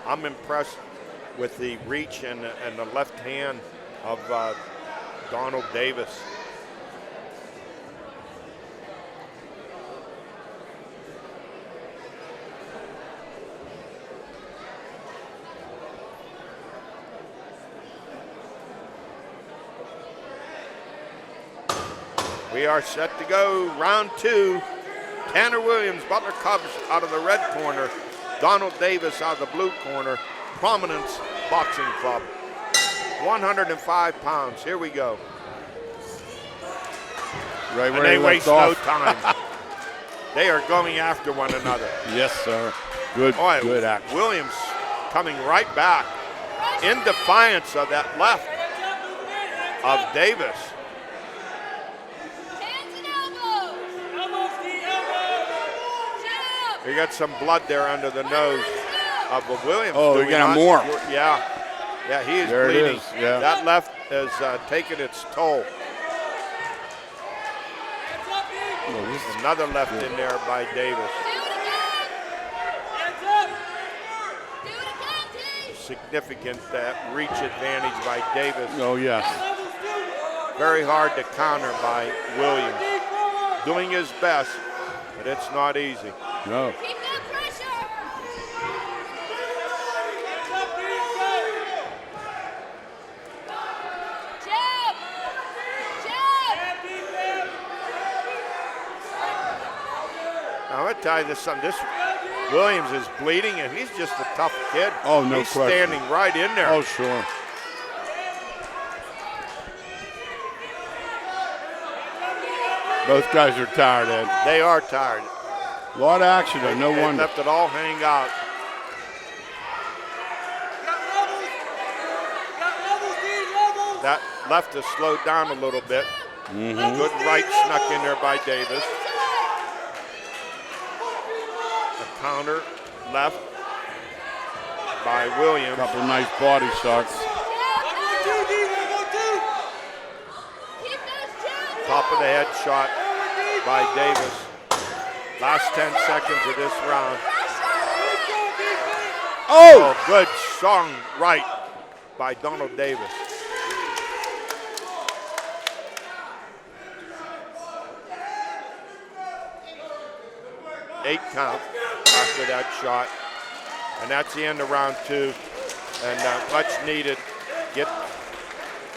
I'm impressed with the reach and the left hand of Donald Davis. We are set to go. Round 2. Tanner Williams, Butler Cubs out of the red corner. Donald Davis out of the blue corner. Prominence Boxing Club. 105 pounds. Here we go. Right where and they he waste left no off. time. They are going after one another. Yes, sir. Good action. Williams coming right back in defiance of that left of Davis. You got some blood there under the nose of Williams. Oh, you got more. Yeah. Yeah, he is there bleeding. It is. Yeah. That left has taken its toll. Another left in there by Davis. Significant reach advantage by Davis. Oh, yes. Very hard to counter by Williams. Doing his best, but it's not easy. No. Keep that pressure. Jab. Now, I'm going to tell you something. This Williams is bleeding, and he's just a tough kid. Oh, no he's question. Standing right in there. Oh, sure. Both guys are tired, Ed. They are tired. A lot of action, though. No They wonder. left it all hang out. That left us slowed down a little bit. Good right snuck in there by Davis. A counter left by Williams. Couple nice body shots. Top of the head shot by Davis. Last 10 seconds of this round. Oh, good strong right by Donald Davis. Eight count after that shot. And that's the end of round 2. And much needed. Get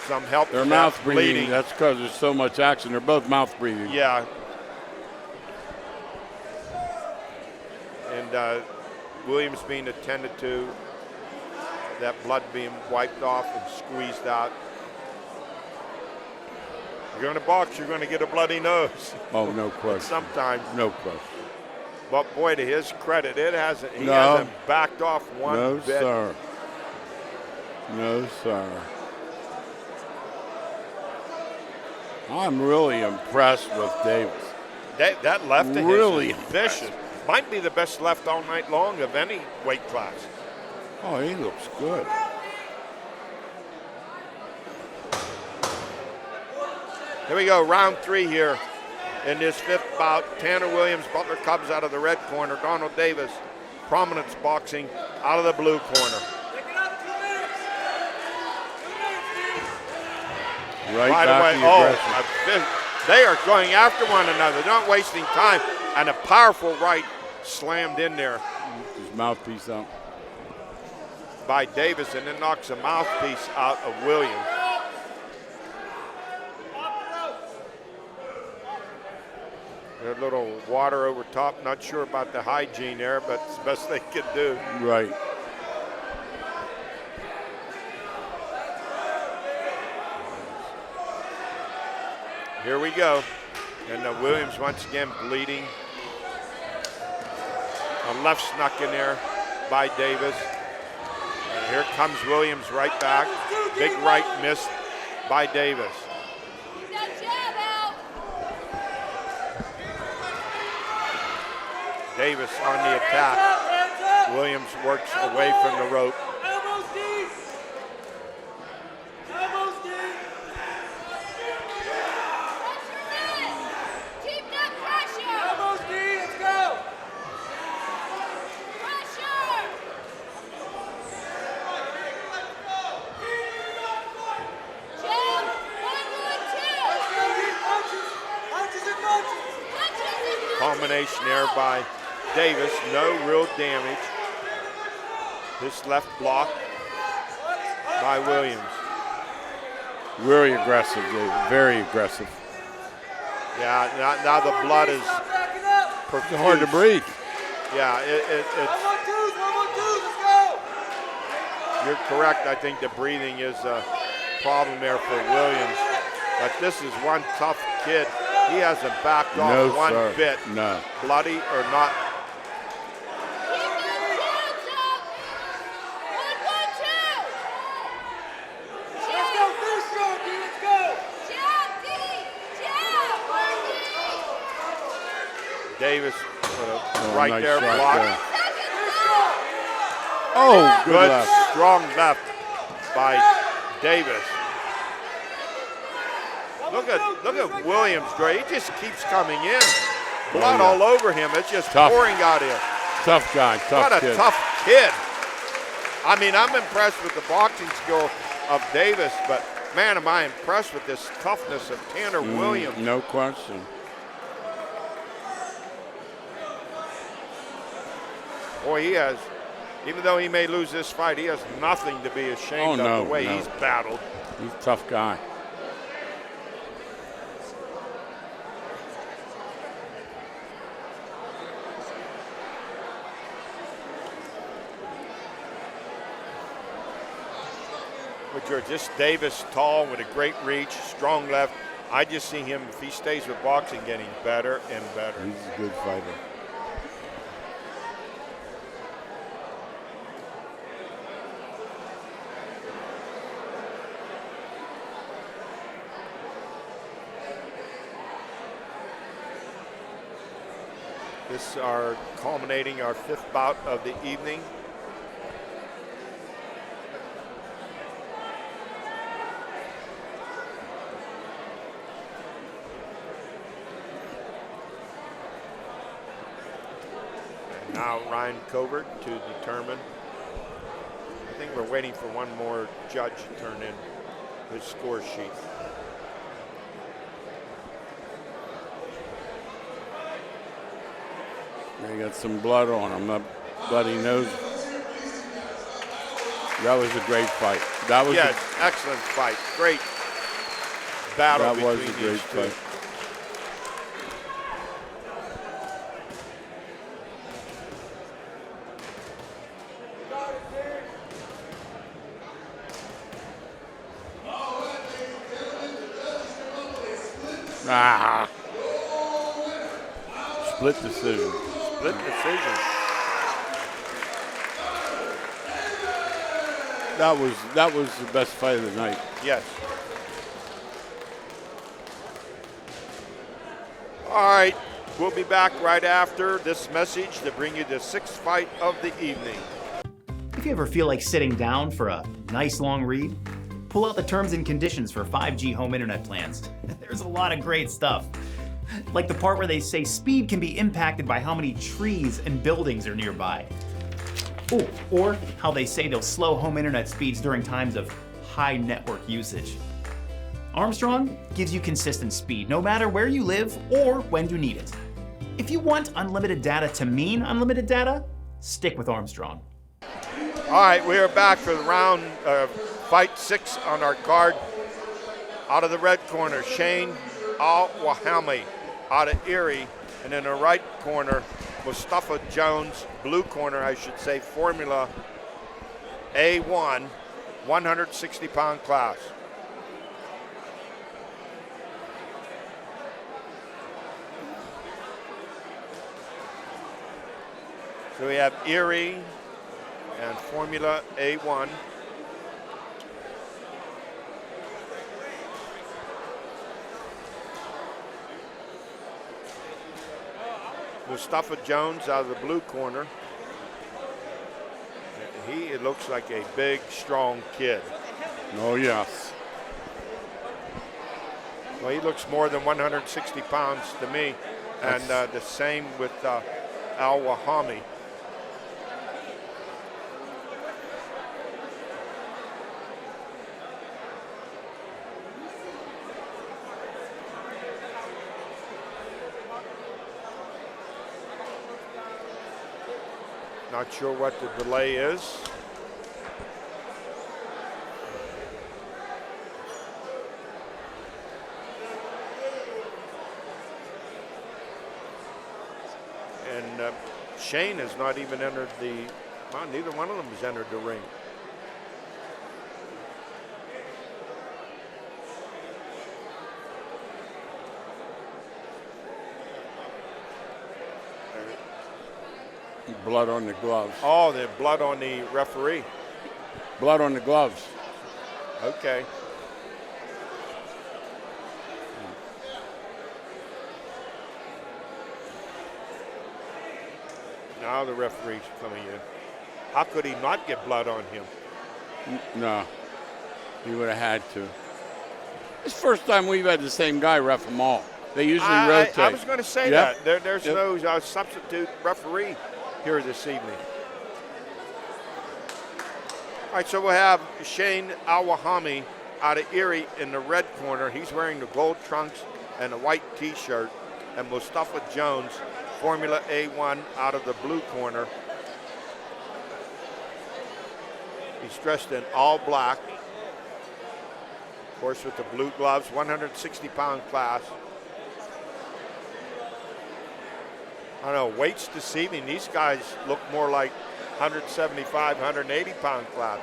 some help. They're with mouth that breathing. bleeding. That's because there's so much action. They're both mouth breathing. Yeah. And Williams being attended to, that blood being wiped off and squeezed out. You're going to box, you're going to get a bloody nose. Oh, no question. Sometimes. No question. But boy, to his credit, he hasn't backed off one No, bit. sir. No, sir. I'm really impressed with Davis. That left of Really his is vicious. Might be the best left all night long of any weight class. Oh, he looks good. Here we go, round 3 here in this 5th bout. Tanner Williams, Butler Cubs out of the red corner. Donald Davis, Prominence Boxing out of the blue corner. Right away. They are going after one another. They're not wasting time. And a powerful right slammed in there. His mouthpiece out. By Davis, and then knocks a mouthpiece out of Williams. A little water over top. Not sure about the hygiene there, but it's the best they could do. Right. Here we go. And Williams once again bleeding. A left snuck in there by Davis. And here comes Williams right back. Big right missed by Davis. Keep that jab out. Davis on the attack. Williams works away from the rope. Keep that pressure. Let's go. Pressure. Jab. 1, 1, 2. Culmination there by Davis. No real damage. This left block by Williams. Very aggressive, Dave. Very aggressive. Yeah, now the blood is It's hard to breathe. Yeah, it's. You're correct. I think the breathing is a problem there for Williams. But this is one tough kid. He hasn't backed off No, one sir. bit. No. Bloody or not. Keep those jabs up. 1, 1, 2. Let's go, finish strong, D. Let's go. Jab, D. Jab. Davis right nice there shot blocked. there. Second thought. Oh, good Good left. strong left by Davis. Look at Williams, Dre. He just keeps coming in. Blood all over him. It's just Tough. pouring out here. Tough guy, tough What a kid. tough kid. I mean, I'm impressed with the boxing skill of Davis, but man, am I impressed with this toughness of Tanner Williams. No question. Boy, he has, even though he may lose this fight, he has nothing to be ashamed Oh, no, of the way no. he's battled. He's a tough guy. Which are just Davis, tall with a great reach, strong left. I just see him, if he stays with boxing, getting better and better. He's a good fighter. This is our culminating our 5th bout of the evening. And now Ryan Covert to determine. I think we're waiting for one more judge to turn in his score sheet. They got some blood on him, that bloody nose. That was a great fight. That was Yes, excellent fight. Great battle that was between a great these two. fight. Ah. Split decision. Split decision. That was the best fight of the night. Yes. All right, we'll be back right after this message to bring you the 6th fight of the evening. If you ever feel like sitting down for a nice long read, pull out the terms and conditions for 5G home internet plans. There's a lot of great stuff. Like the part where they say speed can be impacted by how many trees and buildings are nearby. Oh, or how they say they'll slow home internet speeds during times of high network usage. Armstrong gives you consistent speed no matter where you live or when you need it. If you want unlimited data to mean unlimited data, stick with Armstrong. All right, we are back for the round fight 6 on our card. Out of the red corner, Shane Alwahami out of Erie, and in the right corner, Mustafa Jones, blue corner, I should say, Formula A1, 160-pound class. So we have Erie and Formula A1. Mustafa Jones out of the blue corner. He looks like a big, strong kid. Oh, yes. Well, he looks more than 160 pounds to me. And the same with Alwahami. Not sure what the delay is. And Shane has not even entered the, well, neither one of them has entered the ring. Blood on the gloves. Oh, the blood on the referee. Blood on the gloves. Okay. Now the referee's coming in. How could he not get blood on him? No, he would have had to. It's the first time we've had the same guy ref them all. They usually rotate. I was going to say Yep. that. There's Yep. no substitute referee here this evening. All right, so we'll have Shane Alwahami out of Erie in the red corner. He's wearing the gold trunks and a white T-shirt. And Mustafa Jones, Formula A1, out of the blue corner. He's dressed in all black. Of course, with the blue gloves, 160-pound class. I don't know, weights this evening, these guys look more like 175, 180-pound class.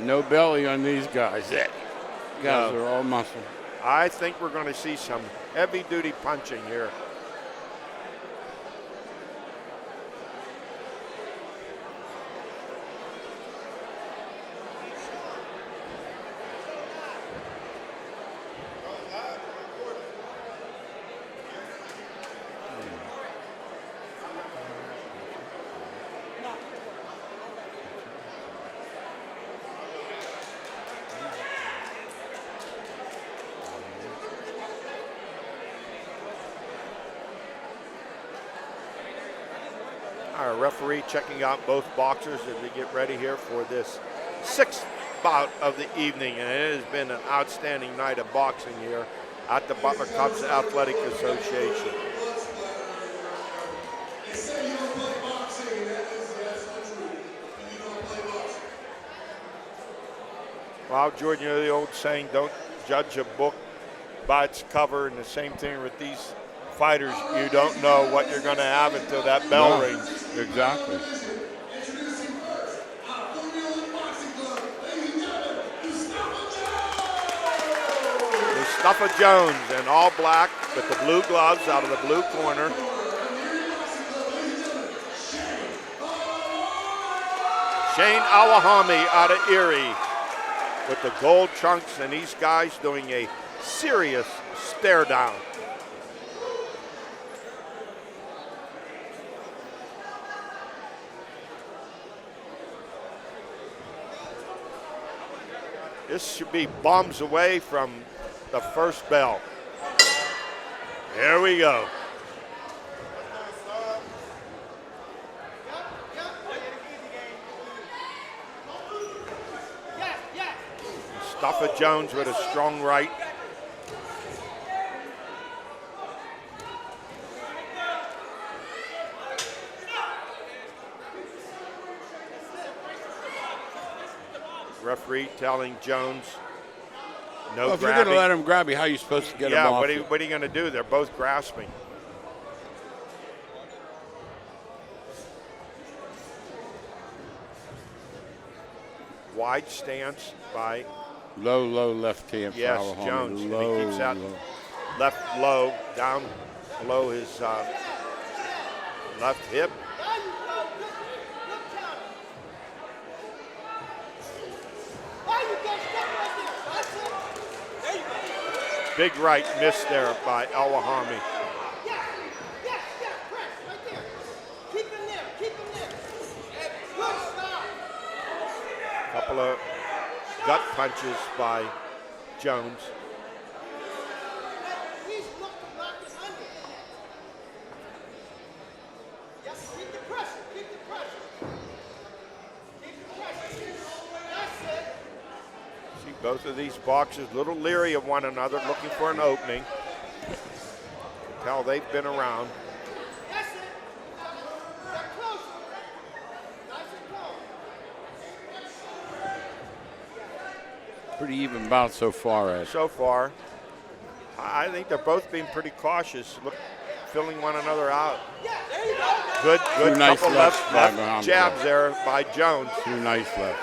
No belly on these guys. Guys are all muscle. I think we're going to see some heavy-duty punching here. Our referee checking out both boxers as we get ready here for this 6th bout of the evening. And it has been an outstanding night of boxing here at the Butler Cubs Athletic Association. Well, Jordan, you know the old saying, don't judge a book by its cover, and the same thing with these fighters. You don't know what you're going to have until that bell rings. Exactly. Mustafa Jones in all black with the blue gloves out of the blue corner. Shane Alwahami out of Erie with the gold trunks, and these guys doing a serious stare down. This should be bums away from the first bell. Here we go. Mustafa Jones with a strong right. Referee telling Jones no Well, if you're grabbing. going to let him grab you, how are you supposed to get him off? What are you going to do? They're both grasping. Wide stance by Low left hand. yes, for Alwahami. Jones. And Low, he keeps that low. left low, down below his left hip. Big right miss there by Alwahami. Couple of gut punches by Jones. See both of these boxers a little leery of one another, looking for an opening. Tell they've been around. Pretty even bout so far, Ed. So far, I think they're both being pretty cautious, filling one another out. Good nice couple lefts by left Muhammad. jabs there by Jones. Two nice lefts.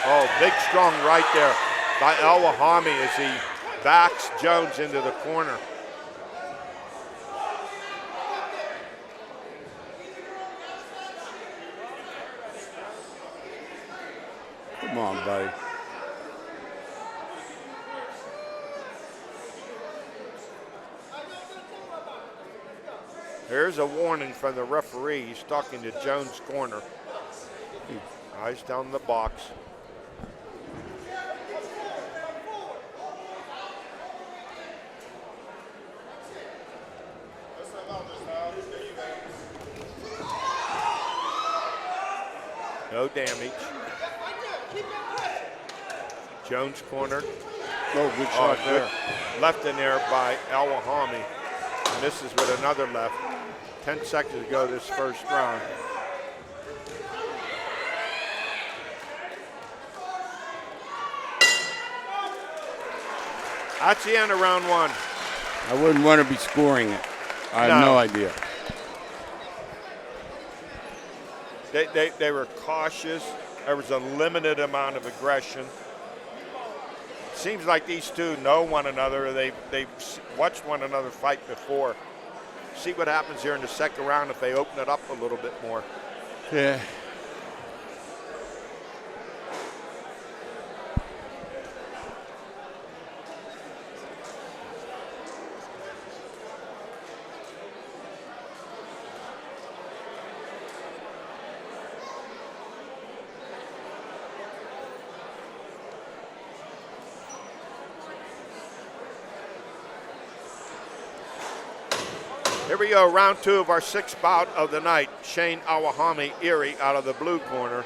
Oh, big strong right there by Alwahami as he backs Jones into the corner. Come on, buddy. Here's a warning from the referee. He's talking to Jones' corner. Eyes down the box. No damage. Jones corner. Oh, good shot there. Left in there by Alwahami. Misses with another left. 10 seconds to go this first round. That's the end of round one. I wouldn't want to be scoring it. I have no idea. They were cautious. There was a limited amount of aggression. Seems like these two know one another. They've watched one another fight before. See what happens here in the second round if they open it up a little bit more. Yeah. Here we go, round two of our sixth bout of the night. Shane Alwahami, Erie, out of the blue corner,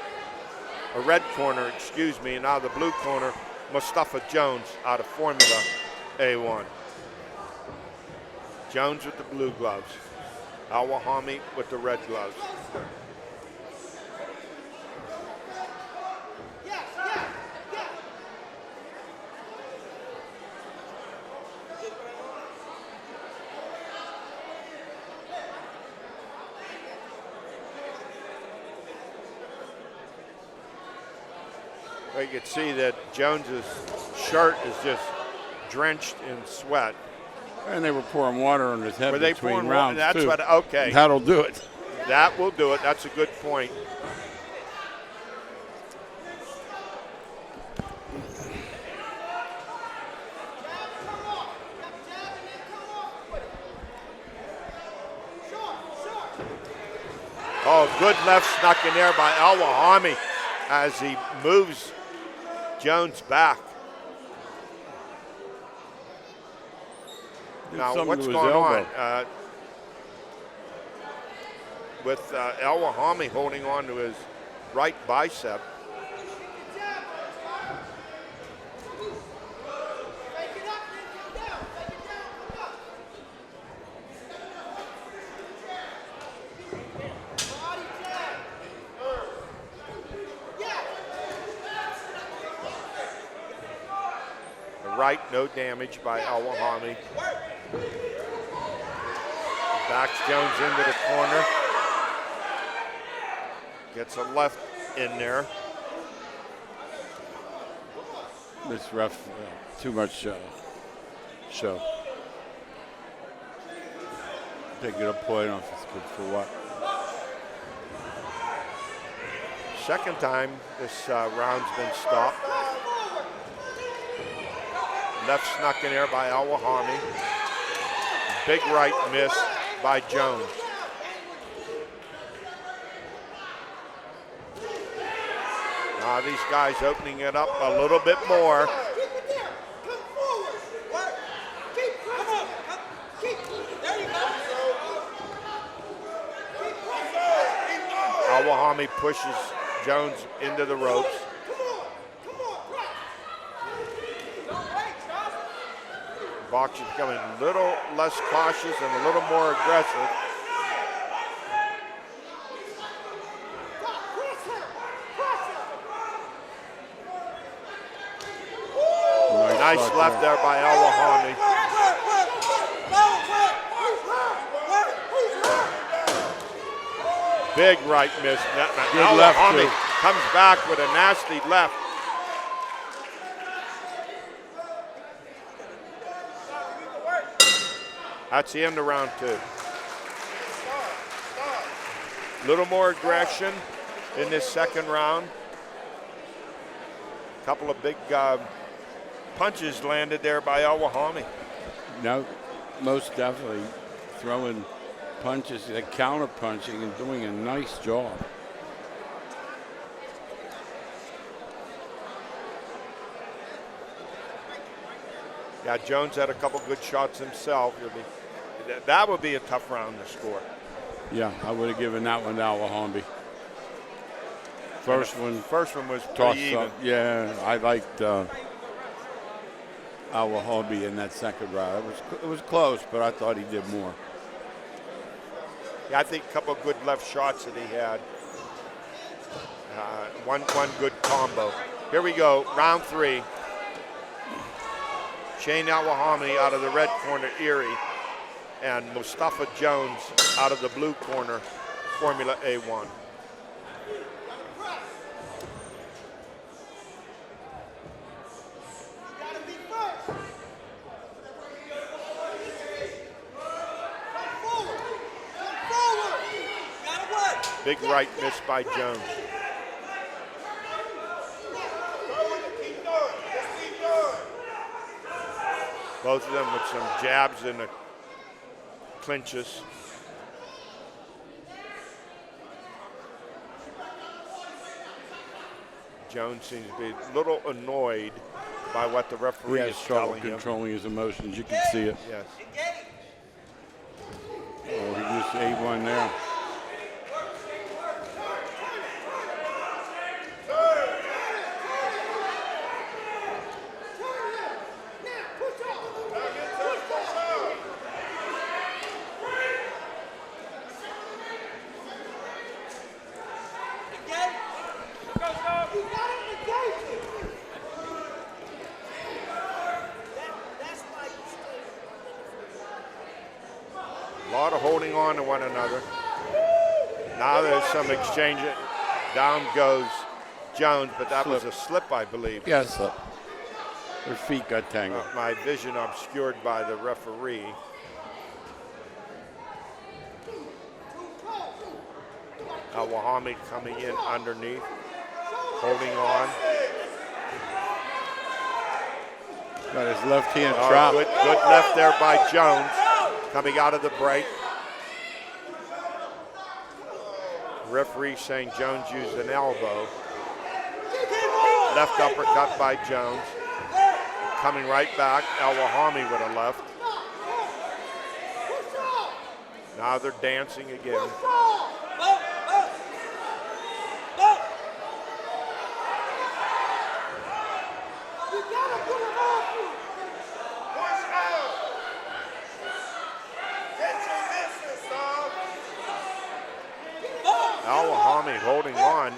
or red corner, excuse me, and out of the blue corner, Mustafa Jones out of Formula A1. Jones with the blue gloves, Alwahami with the red gloves. You can see that Jones's shirt is just drenched in sweat. And they were pouring water on his head Were they between pouring rounds, water? That's too. what, okay. That'll do it. That will do it. That's a good point. Good left snuck in there by Alwahami as he moves Jones back. Now, what's going on? With Alwahami holding on to his right bicep. Right, no damage by Alwahami. Backs Jones into the corner. Gets a left in there. This ref, too much show. Taking a point off, it's good for what? Second time this round's been stopped. Left snuck in there by Alwahami. Big right miss by Jones. Now these guys opening it up a little bit more. Alwahami pushes Jones into the ropes. Boxers becoming a little less cautious and a little more aggressive. Nice left there by Alwahami. Big right miss. Alwahami comes back with a nasty left. That's the end of round two. A little more aggression in this second round. A couple of big punches landed there by Alwahami. No, most definitely throwing punches, counter punching and doing a nice job. Yeah, Jones had a couple good shots himself. That would be a tough round to score. Yeah, I would have given that one to Alwahami. First one was pretty even. Up. Yeah, I liked Alwahami in that second round. It was close, but I thought he did more. Yeah, I think a couple of good left shots that he had. One good combo. Here we go, round three. Shane Alwahami out of the red corner, Erie, and Mustafa Jones out of the blue corner, Formula A1. Big right miss by Jones. Both of them with some jabs in the clinches. Jones seems to be a little annoyed by what the referee is telling him. Controlling his emotions, you can see it. Yes. Oh, he used A1 there. Holding on to one another. Now there's some exchange. Down goes Jones, but that was a slip, I believe. Yes, slip. Their feet got tangled. My vision obscured by the referee. Alwahami coming in underneath, holding on. Got his left hand trapped. Good left there by Jones, coming out of the break. Referee saying Jones used an elbow. Left uppercut by Jones. Coming right back, Alwahami with a left. Now they're dancing again. Alwahami holding on.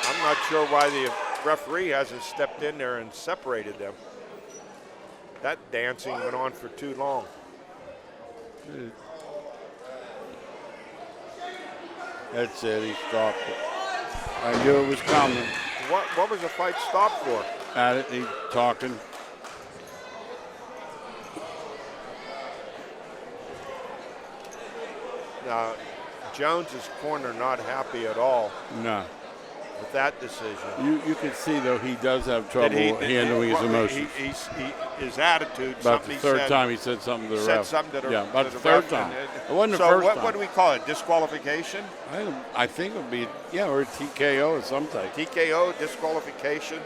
I'm not sure why the referee hasn't stepped in there and separated them. That dancing went on for too long. That's it, he stopped it. I knew it was coming. What was the fight stopped for? At it, he talking. Now, Jones's corner not happy at all No. with that decision. You can see, though, he does have trouble handling his emotions. His attitude. About the third time he said something to the said ref. something to the Yeah, about to the the third ref, time. and It wasn't the so first what, time. what do we call it? Disqualification? I think it would be, or a TKO of some type. TKO, disqualification.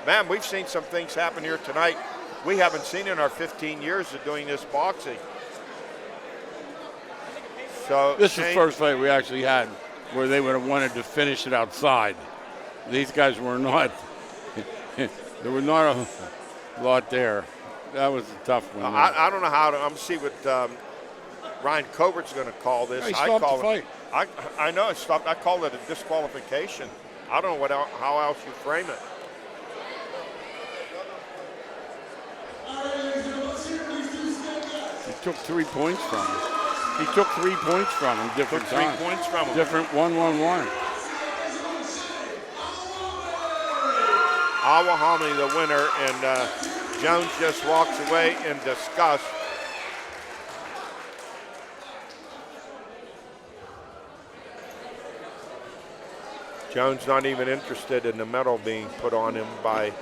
Man, we've seen some things happen here tonight we haven't seen in our 15 years of doing this boxing. So This is the first fight we actually had where they would have wanted to finish it outside. These guys were not. There were not a lot there. That was a tough one. I don't know how to. I'm see what Ryan Covert's going to call this. Yeah, he stopped the fight. I know it stopped. I call it a disqualification. I don't know how else you frame it. He took 3 points from him. He took 3 points from him. Different Took 3 times. points from him. Different 1-1-1. Alwahami the winner, and Jones just walks away in disgust. Jones not even interested in the medal being put on him by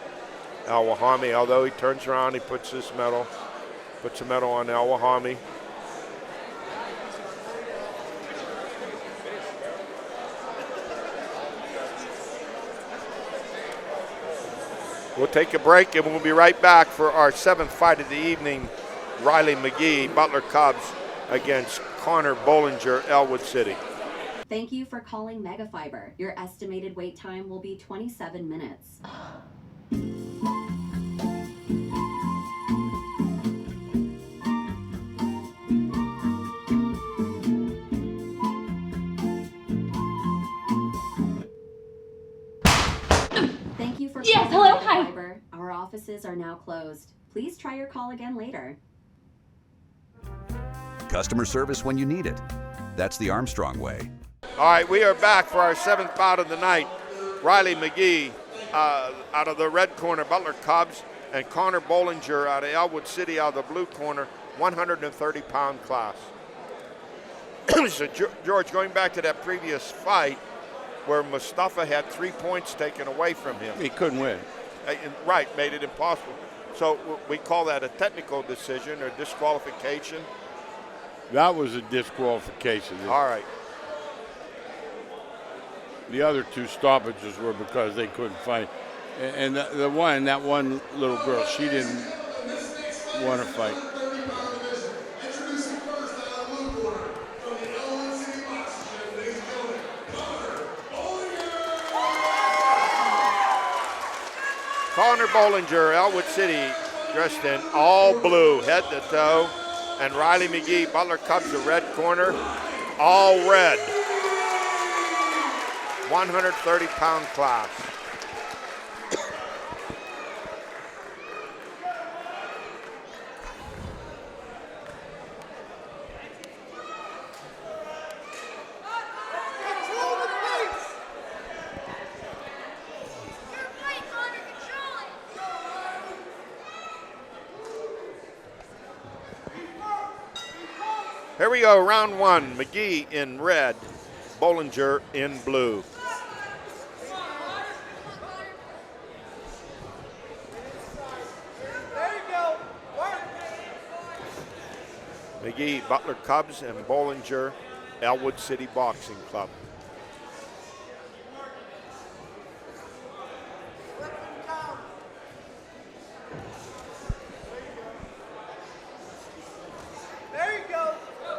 Alwahami, although he turns around, he puts the medal on Alwahami. We'll take a break and we'll be right back for our 7th fight of the evening. Riley McGee, Butler Cubs against Connor Bollinger, Elwood City. Thank you for calling Megafiber. Your estimated wait time will be 27 minutes. Thank you for Yes, calling hello, hi. Megafiber. Our offices are now closed. Please try your call again later. Customer service when you need it. That's the Armstrong way. All right, we are back for our 7th bout of the night. Riley McGee out of the red corner, Butler Cubs, and Connor Bollinger out of Elwood City out of the blue corner, 130-pound class. So, George, going back to that previous fight where Mustafa had 3 points taken away from him. He couldn't win. Right, made it impossible. So we call that a technical decision or disqualification. That was a disqualification. All right. The other 2 stoppages were because they couldn't fight. And that one little girl, she didn't want to fight. Connor Bollinger, Elwood City, dressed in all blue, head to toe. And Riley McGee, Butler Cubs, the red corner, all red. 130-pound class. Here we go, round 1. McGee in red, Bollinger in blue. McGee, Butler Cubs, and Bollinger, Elwood City Boxing Club. There you go.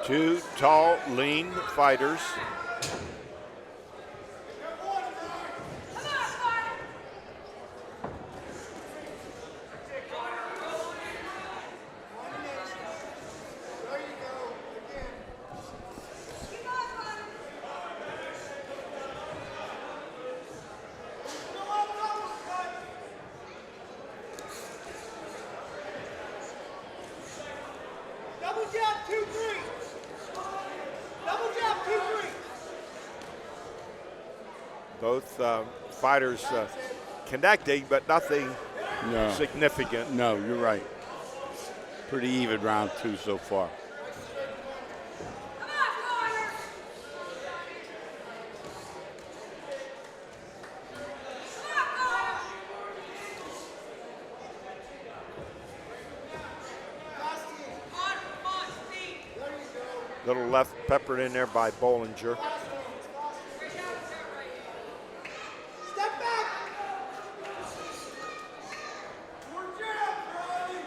Two tall, lean fighters. Double jab, 2-3. Double jab, 2-3. Both fighters connecting, but nothing No. significant. No, you're right. Pretty even round 2 so far. Little left peppered in there by Bollinger. Step back. More jab, Riley.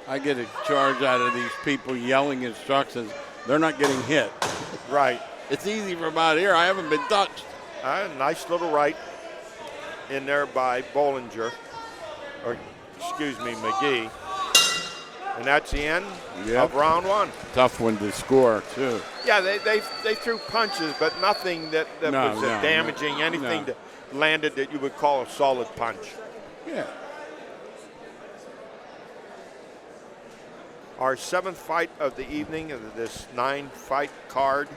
I get a charge out of these people yelling instructions. They're not getting hit. Right. It's easy from out here. I haven't been touched. Nice little right in there by Bollinger, or excuse me, McGee. And that's the end of round 1. Tough one to score, too. Yeah, they threw punches, but nothing that was damaging, anything that landed that you would call a solid punch. Yeah. Our 7th fight of the evening of this 9-fight card.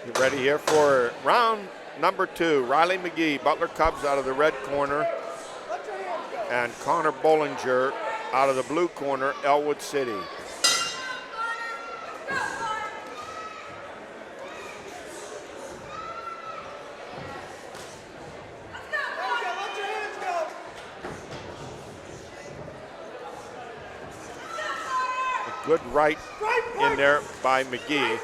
Get ready here for round number 2. Riley McGee, Butler Cubs out of the red corner, and Connor Bollinger out of the blue corner, Elwood City. Let your hands go. A good right in there by McGee.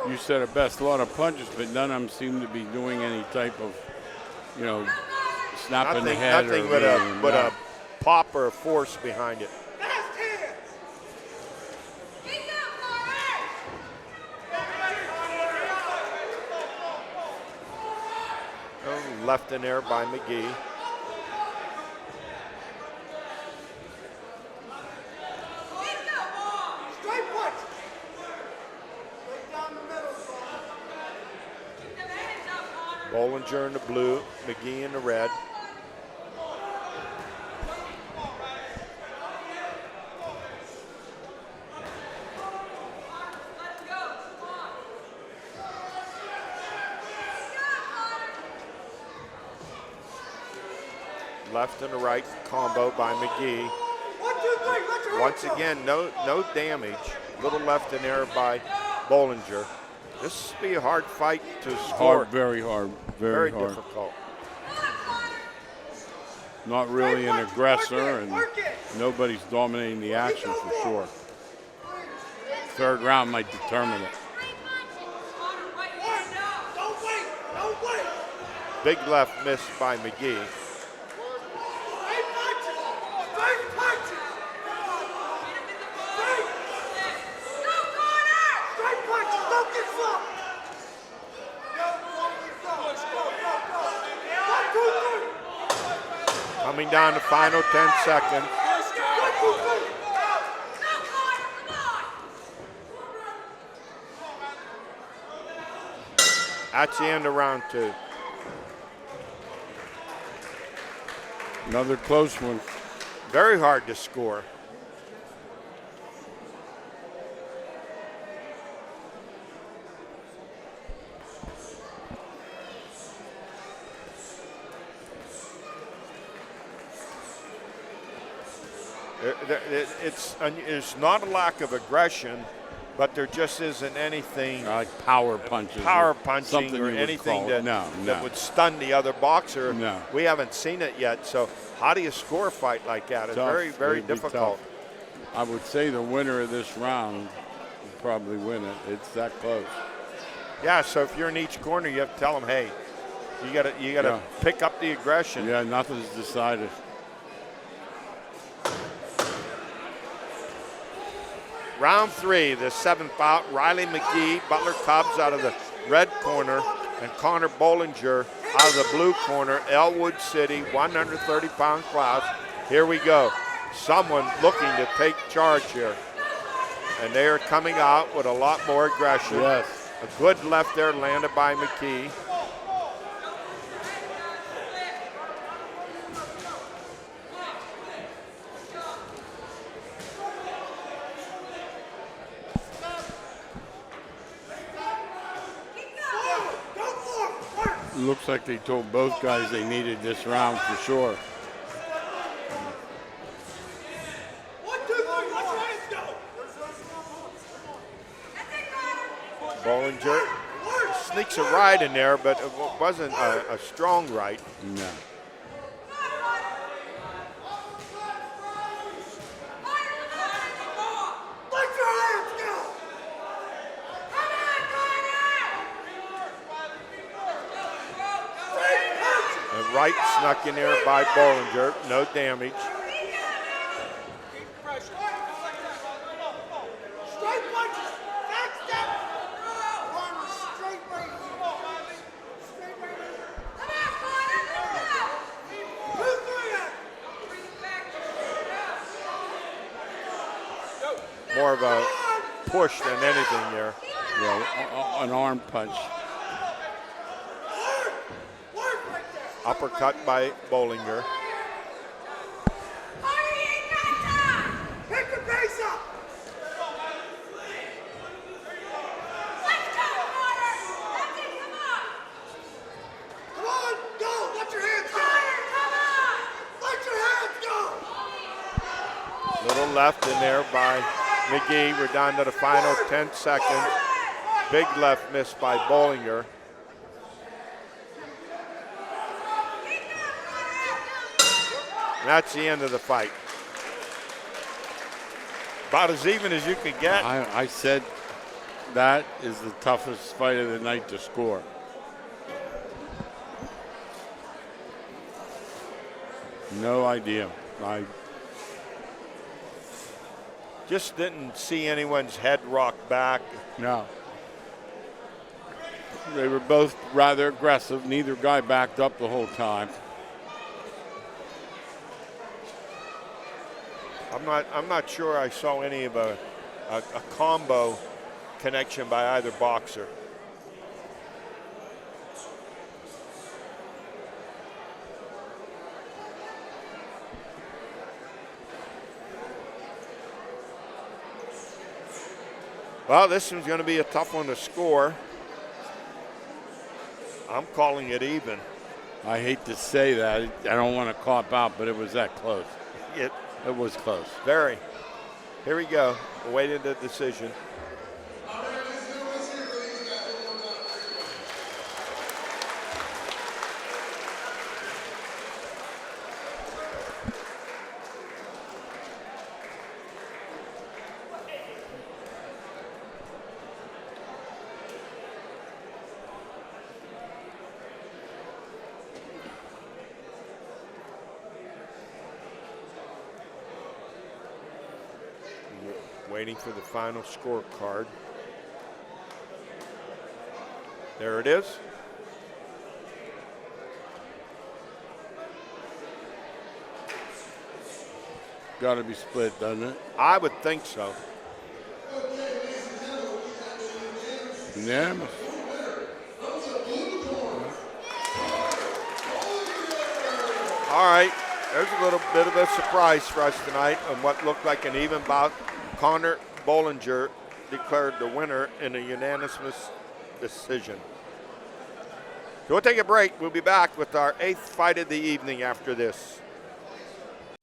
You said it best, a lot of punches, but none of them seem to be doing any type of, snapping the head. Nothing or but a pop or a force behind it. Fast hands. Oh, left in there by McGee. Straight punch. Right down the middle, son. Bollinger in the blue, McGee in the red. Left and the right combo by McGee. 1, 2, 3. Let your Once hands go. again, no damage. Little left in there by Bollinger. This will be a hard fight to score. Hard, very hard, very hard. difficult. Not really an aggressor, and Work it. nobody's dominating the action for sure. 3rd round might determine it. Don't wait. Don't wait. Big left miss by McGee. Straight punches. Straight punches. Straight punches. Don't get slumped. 1, 2, 3. Coming down the final 10 seconds. 1, 2, 3. That's the end of round 2. Another close one. Very hard to score. It's not a lack of aggression, but there just isn't anything Like power punches. power punching something or you would anything call that, it. No. that would stun the other boxer. No. We haven't seen it yet. So how do you score a fight like that? It's Tough. very, very It'd be difficult. tough. I would say the winner of this round will probably win it. It's that close. Yeah, so if you're in each corner, you have to tell them, hey, you gotta Yeah. pick up the aggression. Yeah, nothing's decided. Round 3, the 7th bout, Riley McGee, Butler Cubs out of the red corner, and Connor Bollinger out of the blue corner, Elwood City, 130-pound class. Here we go. Someone looking to take charge here. And they are coming out with a lot more aggression. Yes. A good left there landed by McGee. Looks like they told both guys they needed this round for sure. 1, 2, 3, let your hands go. Bollinger sneaks a right in there, but it wasn't a strong right. No. Let your hands go. A right snuck in there by Bollinger, no damage. Straight punches. Back step. Straight right. Straight right. 2, 3. More of a push than anything there. Yeah, an arm punch. Uppercut by Bollinger. Pick the pace up. Come on, go. Let your hands go. Let your hands go. Little left in there by McGee. We're down to the final 10 seconds. Big left miss by Bollinger. And that's the end of the fight. About as even as you could get. I said that is the toughest fight of the night to score. No idea. I Just didn't see anyone's head rock back. No. They were both rather aggressive. Neither guy backed up the whole time. I'm not sure I saw any of a combo connection by either boxer. Well, this one's going to be a tough one to score. I'm calling it even. I hate to say that. I don't want to cop out, but it was that close. It It was close. very. Here we go. Awaiting the decision. Waiting for the final scorecard. There it is. Got to be split, doesn't it? I would think so. Unanimous. All right, there's a little bit of a surprise for us tonight on what looked like an even bout. Connor Bollinger declared the winner in a unanimous decision. So we'll take a break. We'll be back with our 8th fight of the evening after this.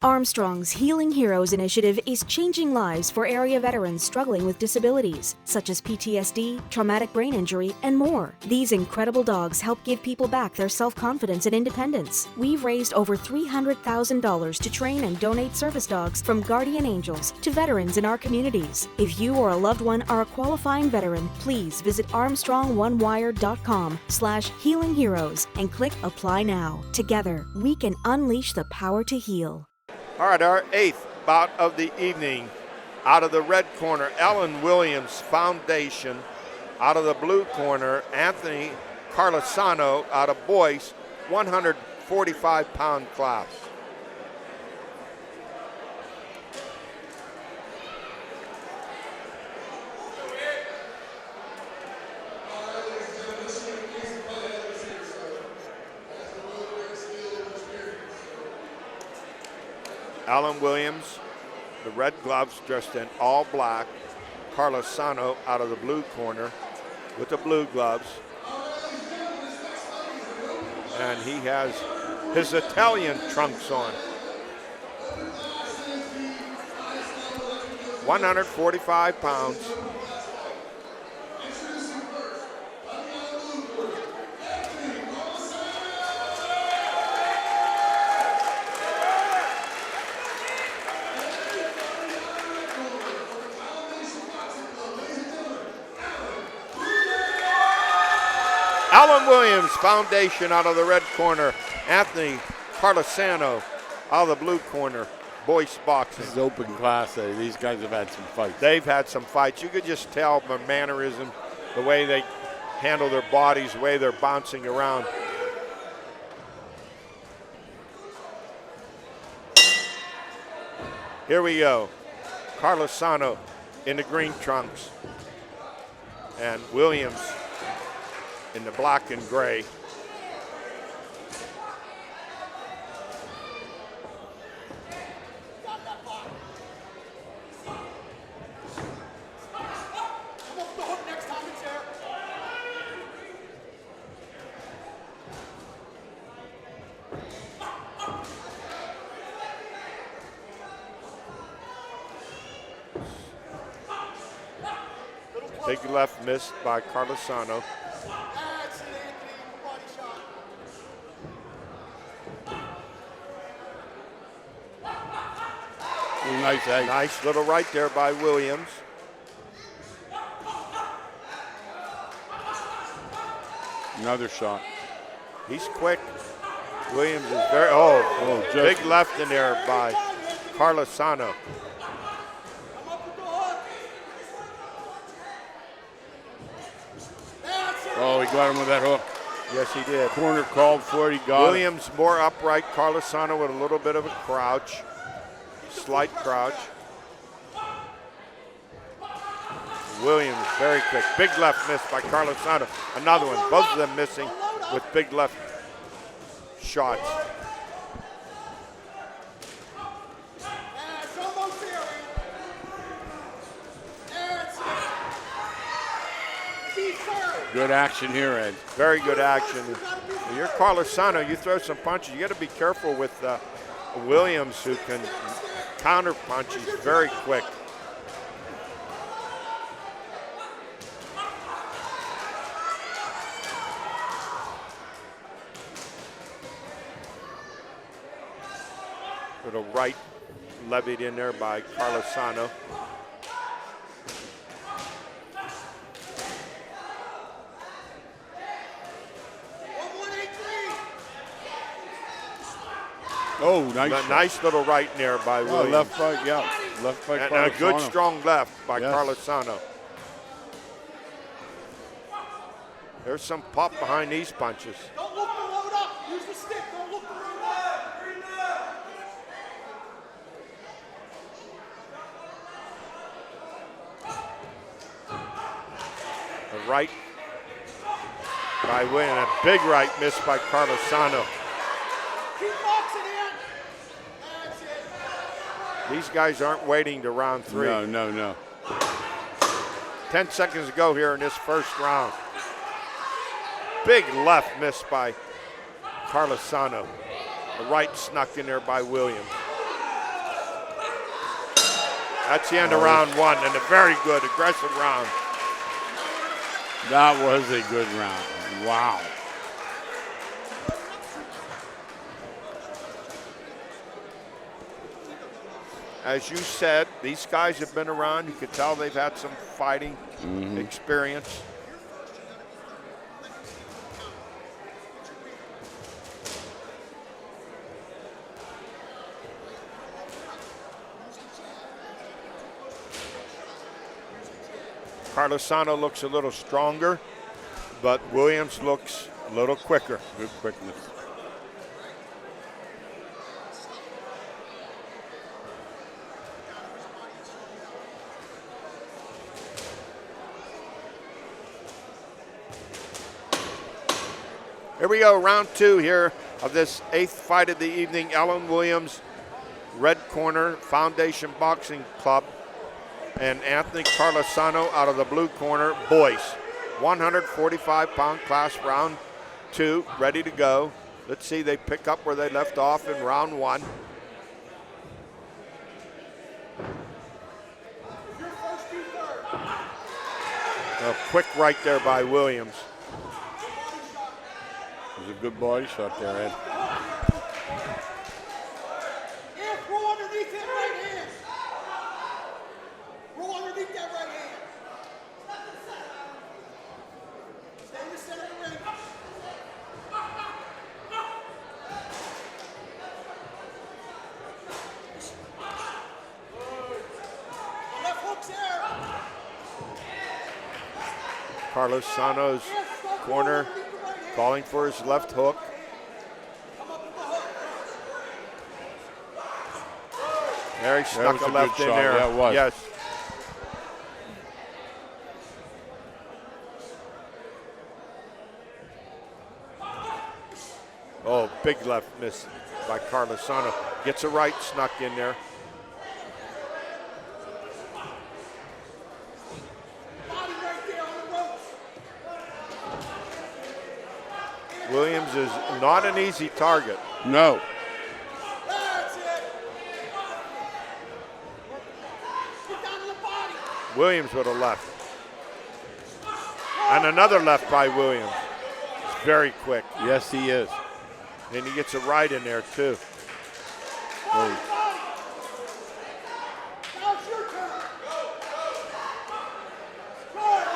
Armstrong's Healing Heroes initiative is changing lives for area veterans struggling with disabilities, such as PTSD, traumatic brain injury, and more. These incredible dogs help give people back their self-confidence and independence. We've raised over $300,000 to train and donate service dogs from guardian angels to veterans in our communities. If you or a loved one are a qualifying veteran, please visit ArmstrongOneWire.com/healingheroes and click Apply Now. Together, we can unleash the power to heal. All right, our 8th bout of the evening. Out of the red corner, Ellen Williams Foundation. Out of the blue corner, Anthony Carlisano out of Boyce, 145-pound class. Alan Williams, the red gloves, dressed in all black. Carlisano out of the blue corner with the blue gloves. And he has his Italian trunks on. 145 pounds. Alan Williams Foundation out of the red corner. Anthony Carlisano out of the blue corner. Boyce Boxing. This is open class A. These guys have had some fights. They've had some fights. You could just tell by mannerism, the way they handle their bodies, the way they're bouncing around. Here we go. Carlisano in the green trunks. And Williams in the black and gray. Big left missed by Carlisano. Nice egg. Nice little right there by Williams. Another shot. He's quick. Williams is very, big left in there by Carlisano. Oh, he got him with that hook. Yes, he did. Corner called for it, he got Williams it. more upright. Carlisano with a little bit of a crouch. Slight crouch. Williams very quick. Big left miss by Carlisano. Another one. Both of them missing with big left shots. Good action here, Ed. Very good action. When you're Carlisano, you throw some punches. You got to be careful with Williams, who can counter punch. He's very quick. Little right levied in there by Carlisano. Oh, nice. Nice little right in there by Williams. Left right, yeah. Left by and Carlisano. a good strong left by Carlisano. There's some pop behind these punches. Don't look to load up. Use the stick. Don't look to load up. The right by Williams. A big right miss by Carlisano. Keep boxing, These guys aren't waiting to round 3. No. 10 seconds to go here in this first round. Big left miss by Carlisano. The right snuck in there by Williams. That's the end of round 1, and a very good, aggressive round. That was a good round. Wow. As you said, these guys have been around. You could tell they've had some fighting experience. Carlisano looks a little stronger, but Williams looks a little quicker. Good quickness. Here we go, round 2 here of this 8th fight of the evening. Ellen Williams, red corner, Foundation Boxing Club, and Anthony Carlisano out of the blue corner, boys. 145-pound class, round 2, ready to go. Let's see, they pick up where they left off in round 1. A quick right there by Williams. It was a good body shot there, Ed. Roll underneath that right hand. Roll underneath that right hand. Stay in the center of the ring. Left hook's there. Carlisano's corner calling for his left hook. There he snuck a left in there. Yeah, it was. Yes. Oh, big left miss by Carlisano. Gets a right, snuck in there. Williams is not an easy target. No. That's it. Get down to the body. Williams with a left. And another left by Williams. It's very quick. Yes, he is. And he gets a right in there, too. Body, body. Now it's your turn. Good.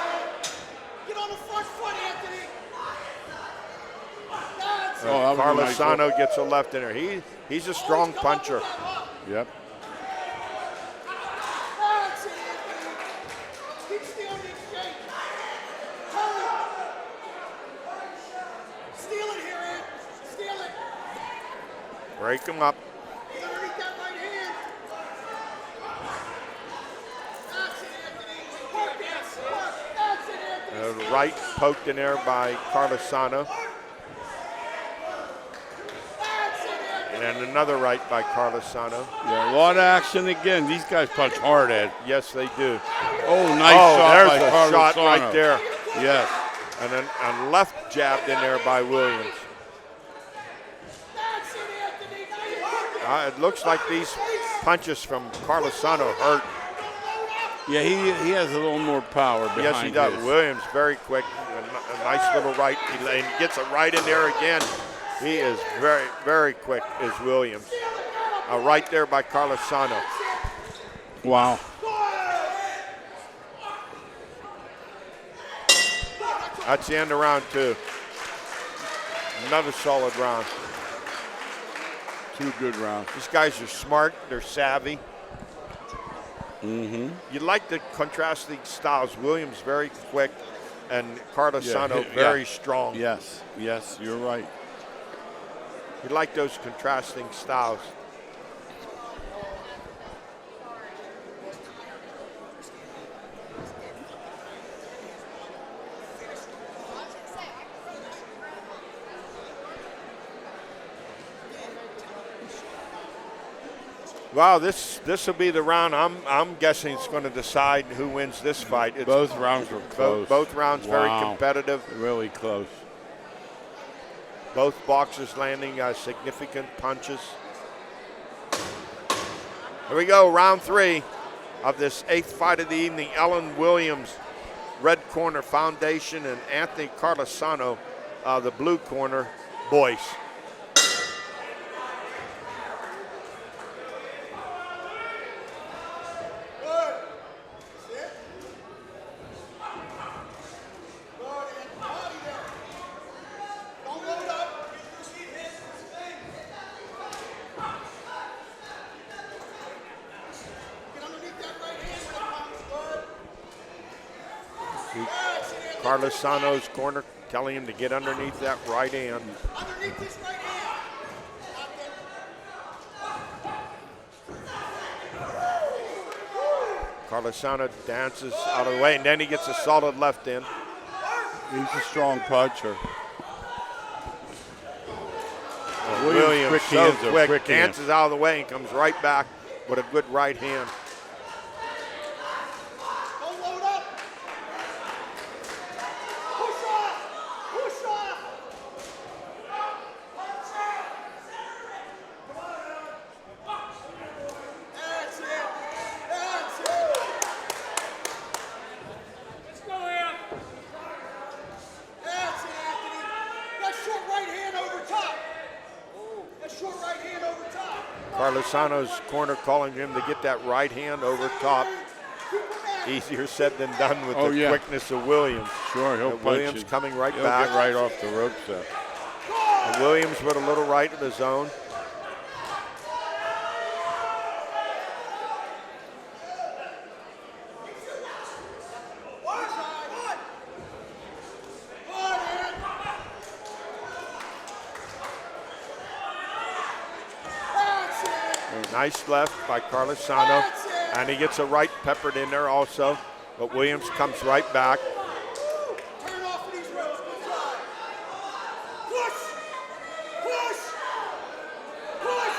Get on the front foot, Anthony. That's it. Oh, that was a nice Carlisano hook. gets a left in there. He's a strong puncher. Yep. That's it, Anthony. Keep stealing the exchange. Hurry. Steal it here, Ed. Steal it. Break him up. Underneath that right hand. That's it, Anthony. Work it. Work. That's it, Anthony. Right poked in there by Carlisano. That's it, Anthony. And then another right by Carlisano. Yeah, a lot of action again. These guys punch hard, Ed. Yes, they do. Oh, nice shot there's by a Carlisano. shot right there. Yes. And then a left jabbed in there by Williams. That's it, Anthony. Now you're cooking. It looks like these punches from Carlisano hurt. Yeah, he has a little more power behind Yes, he does. his. Williams very quick. A nice little right. And he gets a right in there again. He is very, very quick, is Williams. Right there by Carlisano. Wow. That's the end of round 2. Another solid round. 2 good rounds. These guys are smart. They're savvy. You like the contrasting styles. Williams very quick, and Carlisano very strong. Yes, you're right. You like those contrasting styles. Well, this will be the round. I'm guessing it's going to decide who wins this fight. Both rounds were close. Both rounds very competitive. Really close. Both boxers landing significant punches. Here we go, round 3 of this 8th fight of the evening. Ellen Williams, red corner, Foundation, and Anthony Carlisano, the blue corner, Boyce. Carlisano's corner telling him to get underneath that right hand. Underneath this right hand. Carlisano dances out of the way, and then he gets a solid left in. He's a strong puncher. Williams so quick, quick dances out of the way and comes right back with a good right hand. Don't load up. Push off. Push off. That's it. That's it. Let's go, Am. That's it, Anthony. That short right hand over top. That short right hand over top. Carlisano's corner calling him to get that right hand over top. Easier said than done with the quickness of Williams. Sure, he'll punch Williams you. coming right He'll back. get right off the ropes there. And Williams with a little right of his own. Nice left by Carlisano, and he gets a right peppered in there also, but Williams comes right back. Turn off of these ropes. Good try. Push. Push. Push.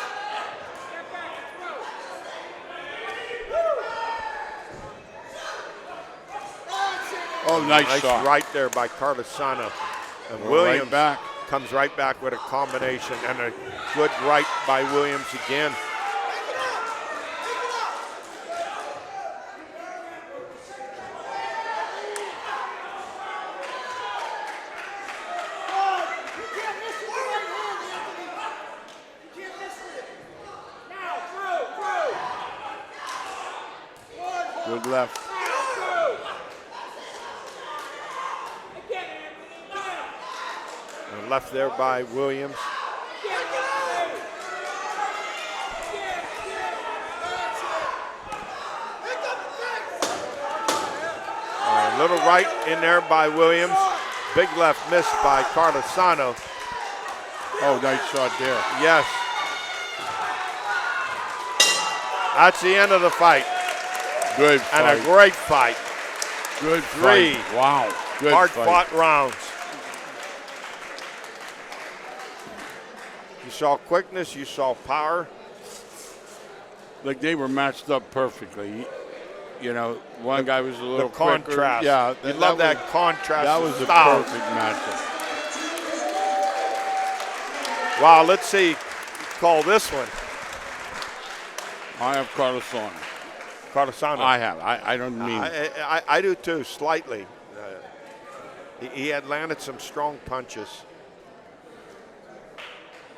Oh, nice shot. Right there by Carlisano. And We're Williams right back. comes right back with a combination and a good right by Williams again. Good left. And left there by Williams. A little right in there by Williams. Big left missed by Carlisano. Oh, nice shot there. Yes. That's the end of the fight. Good fight. And a great fight. Good Three fight. Wow. Good hard-fought fight. rounds. You saw quickness, you saw power. Like they were matched up perfectly. You know, one guy was a little The contrast. quicker. Yeah, you love that contrast. That was a style. perfect matchup. Wow, let's see. Call this one. I have Carlisano. Carlisano. I have. I don't mean. I do too, slightly. He had landed some strong punches.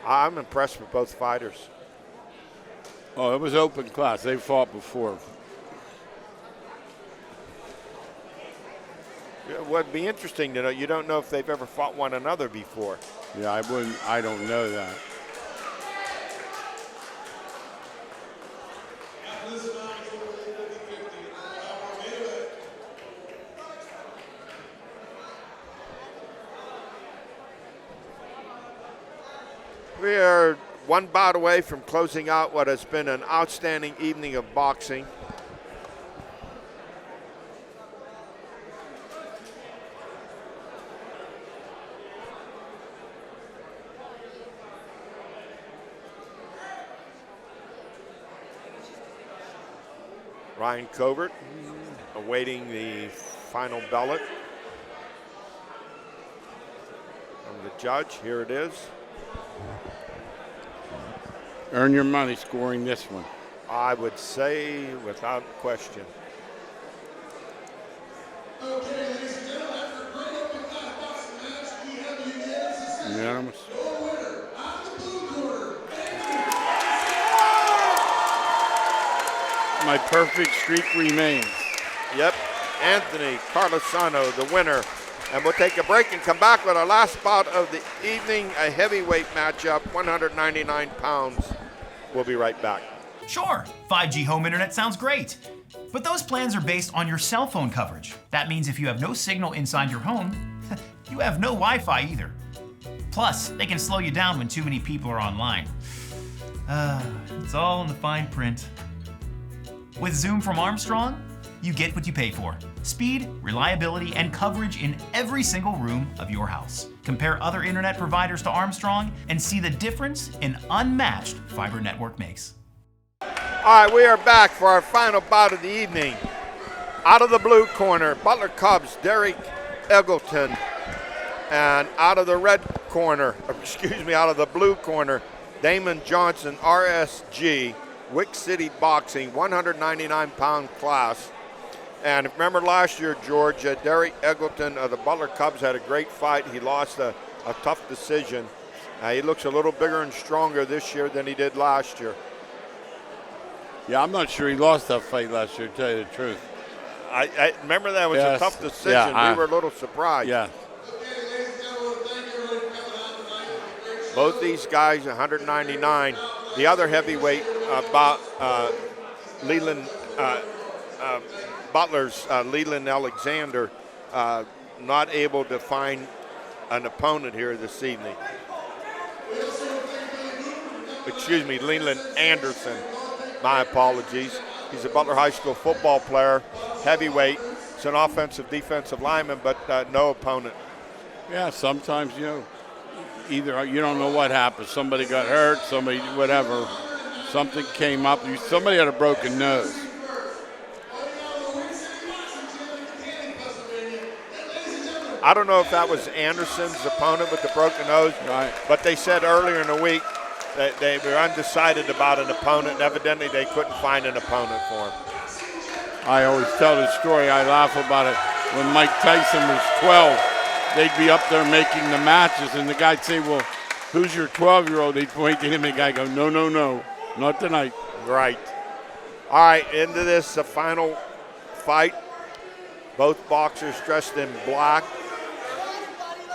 I'm impressed with both fighters. Oh, it was open class. They fought before. It would be interesting to know. You don't know if they've ever fought one another before. Yeah, I wouldn't. I don't know that. We are one bout away from closing out what has been an outstanding evening of boxing. Ryan Covert awaiting the final ballot from the judge. Here it is. Earn your money scoring this one. I would say without question. Okay, ladies and gentlemen, after a great opening boxing match, we have the unanimous decision. Unanimous. Your winner, out of the blue corner. My perfect streak remains. Yep, Anthony Carlisano, the winner. And we'll take a break and come back with our last bout of the evening, a heavyweight matchup, 199 pounds. We'll be right back. Sure, 5G home internet sounds great. But those plans are based on your cell phone coverage. That means if you have no signal inside your home, you have no Wi-Fi either. Plus, they can slow you down when too many people are online. It's all in the fine print. With Zoom from Armstrong, you get what you pay for. Speed, reliability, and coverage in every single room of your house. Compare other internet providers to Armstrong and see the difference an unmatched fiber network makes. All right, we are back for our final bout of the evening. Out of the blue corner, Butler Cubs, Derrick Eggleton. And out of the red corner, out of the blue corner, Damon Johnson, RSG, Wick City Boxing, 199-pound class. And remember last year, George, Derrick Eggleton of the Butler Cubs had a great fight. He lost a tough decision. He looks a little bigger and stronger this year than he did last year. Yeah, I'm not sure he lost that fight last year, to tell you the truth. I remember that was a tough decision. Yeah, we were a little surprised. Yeah. Both these guys, 199. The other heavyweight, Leland, Butler's Leland Alexander, not able to find an opponent here this evening. Leland Anderson. My apologies. He's a Butler High School football player, heavyweight. He's an offensive, defensive lineman, but no opponent. Yeah, sometimes, either you don't know what happened. Somebody got hurt, somebody, whatever. Something came up. Somebody had a broken nose. I don't know if that was Anderson's opponent with the broken nose, right. But they said earlier in the week that they were undecided about an opponent, and evidently they couldn't find an opponent for him. I always tell the story. I laugh about it. When Mike Tyson was 12, they'd be up there making the matches, and the guy'd say, well, who's your 12-year-old? They'd point to him, and the guy go, no, not tonight. Right. All right, into this, the final fight. Both boxers dressed in black.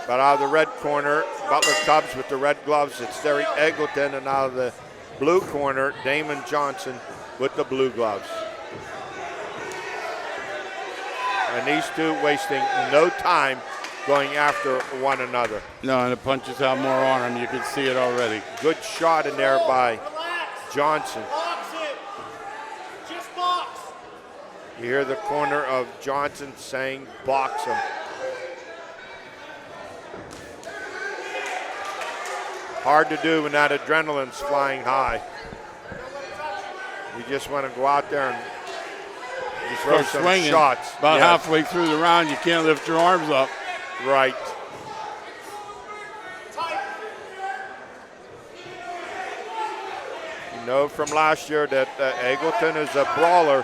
But out of the red corner, Butler Cubs with the red gloves, it's Derrick Eggleton, and out of the blue corner, Damon Johnson with the blue gloves. And these two wasting no time going after one another. No, and the punches have more on them. You can see it already. Good shot in there by Johnson. Box it. Just box. You hear the corner of Johnson saying, box him. Hard to do when that adrenaline's flying high. You just want to go out there and just throw some swinging. Shots. About Yes. halfway through the round, you can't lift your arms up. Right. You know from last year that Eggleton is a brawler,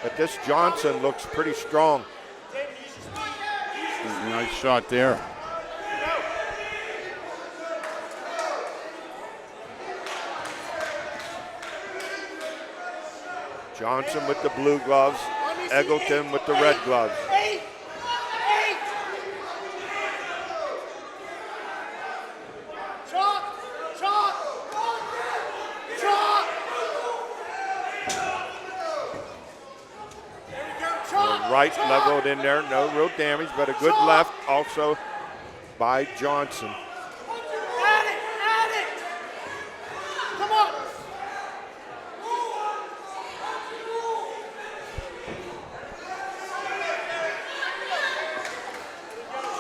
but this Johnson looks pretty strong. Nice shot there. Johnson with the blue gloves, Eggleton with the red gloves. Right leveled in there, no real damage, but a good left also by Johnson. Add it. Come on.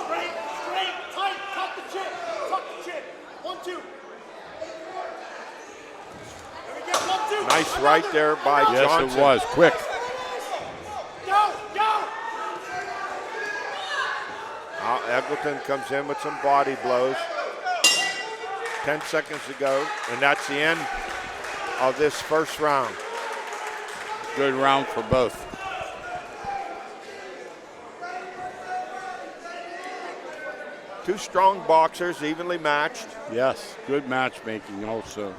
Straight, tight, tuck the chin. 1, 2. There we go, 1, 2. Nice right there by Johnson. Yes, it was, quick. Eggleton comes in with some body blows. 10 seconds to go, and that's the end of this first round. Good round for both. Two strong boxers, evenly matched. Yes, good matchmaking also.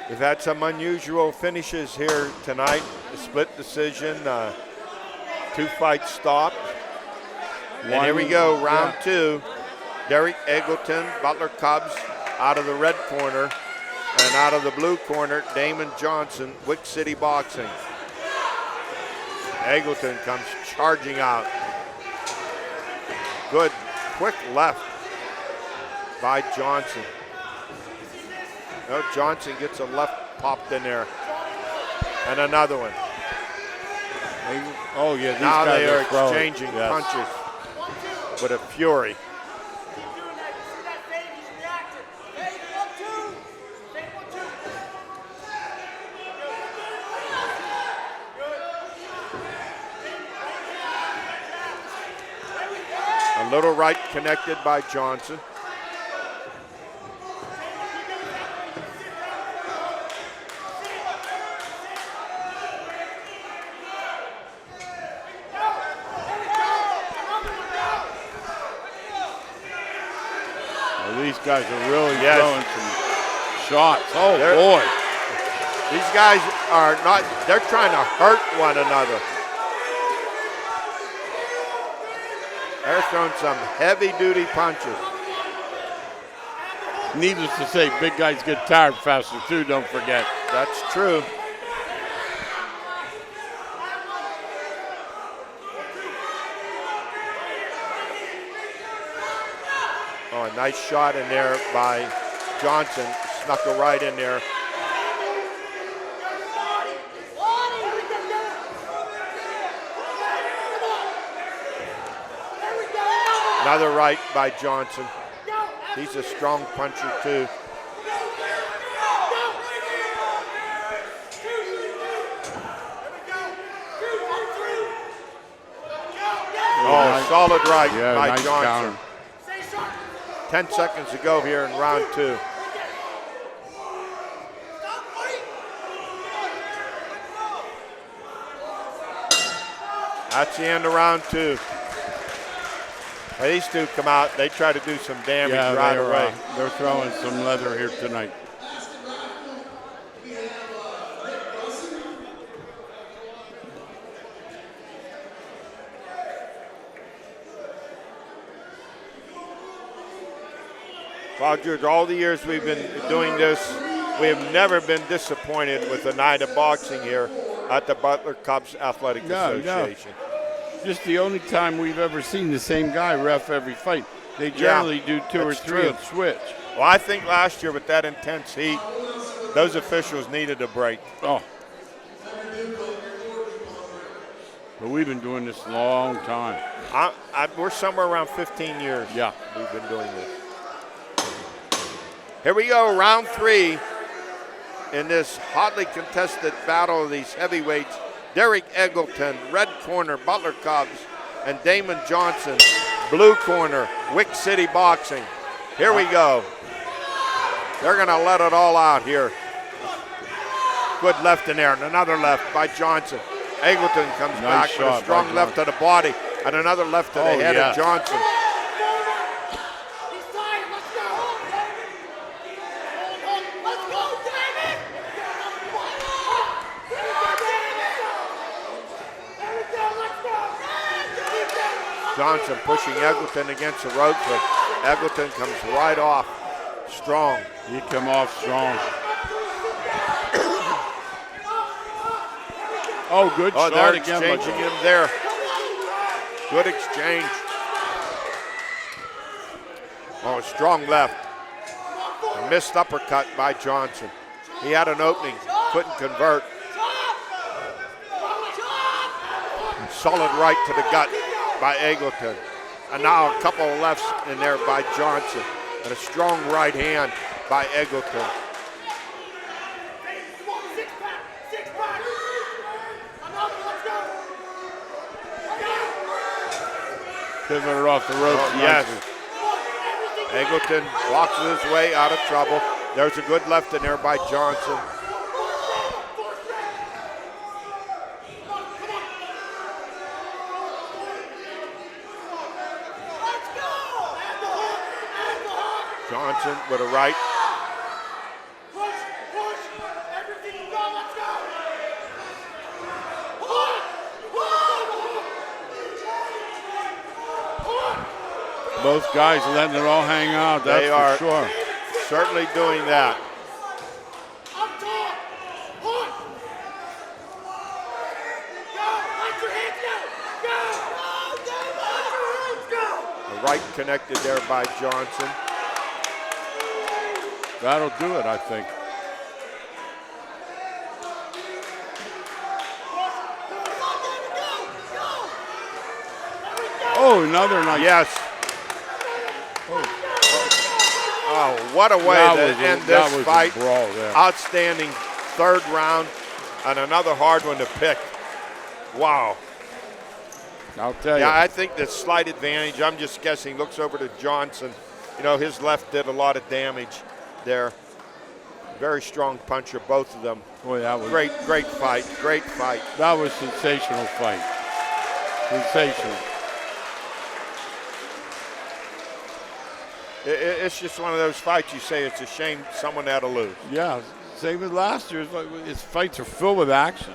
We've had some unusual finishes here tonight. A split decision, 2-fight stop. And here we go, round two. Derrick Eggleton, Butler Cubs, out of the red corner. And out of the blue corner, Damon Johnson, Wick City Boxing. Eggleton comes charging out. Good, quick left by Johnson. Oh, Johnson gets a left popped in there. And another one. Oh, yeah, these now guys they are throwing. exchanging Yes. punches with a fury. A little right connected by Johnson. These guys are really throwing some shots. Oh, boy. These guys are not, they're trying to hurt one another. They're throwing some heavy-duty punches. Needless to say, big guys get tired faster, too, don't forget. That's true. Oh, a nice shot in there by Johnson. Snuck it right in there. Another right by Johnson. He's a strong puncher, too. Oh, solid right by nice Johnson. counter. 10 seconds to go here in round two. That's the end of round two. Now these two come out, they try to do some damage right away. They're throwing some leather here tonight. Well, George, all the years we've been doing this, we have never been disappointed with a night of boxing here at the Butler Cubs Athletic Association. No. Just the only time we've ever seen the same guy ref every fight. They generally do two or three and switch. Well, I think last year with that intense heat, those officials needed a break. Oh. But we've been doing this a long time. We're somewhere around 15 years. Yeah. We've been doing this. Here we go, round three in this hotly contested battle of these heavyweights. Derrick Eggleton, red corner, Butler Cubs, and Damon Johnson, blue corner, Wick City Boxing. Here we go. They're gonna let it all out here. Good left in there, and another left by Johnson. Eggleton comes back with a strong left to the body, and another left to the head of Johnson. Johnson pushing Eggleton against the ropes, but Eggleton comes right off strong. He come off strong. Oh, good shot they're again. Exchanging him there. Good exchange. Oh, strong left. A missed uppercut by Johnson. He had an opening, couldn't convert. Solid right to the gut by Eggleton. And now a couple of lefts in there by Johnson. And a strong right hand by Eggleton. Pivot off the ropes. Oh, yes. Eggleton boxes his way out of trouble. There's a good left in there by Johnson. Johnson with a right. Both guys letting it all hang out, that's They are for sure. Certainly doing that. The right connected there by Johnson. That'll do it, I think. Oh, another nice. Yes. Oh, what a way to end this fight. Brawl there. Outstanding third round and another hard one to pick. Wow. I'll tell you. Yeah, I think the slight advantage, I'm just guessing, looks over to Johnson. You know, his left did a lot of damage there. Very strong puncher, both of them. Boy, that was great fight, great fight. That was sensational fight. Sensational. It's just one of those fights you say it's a shame someone had to lose. Yeah, same as last year. His fights are filled with action.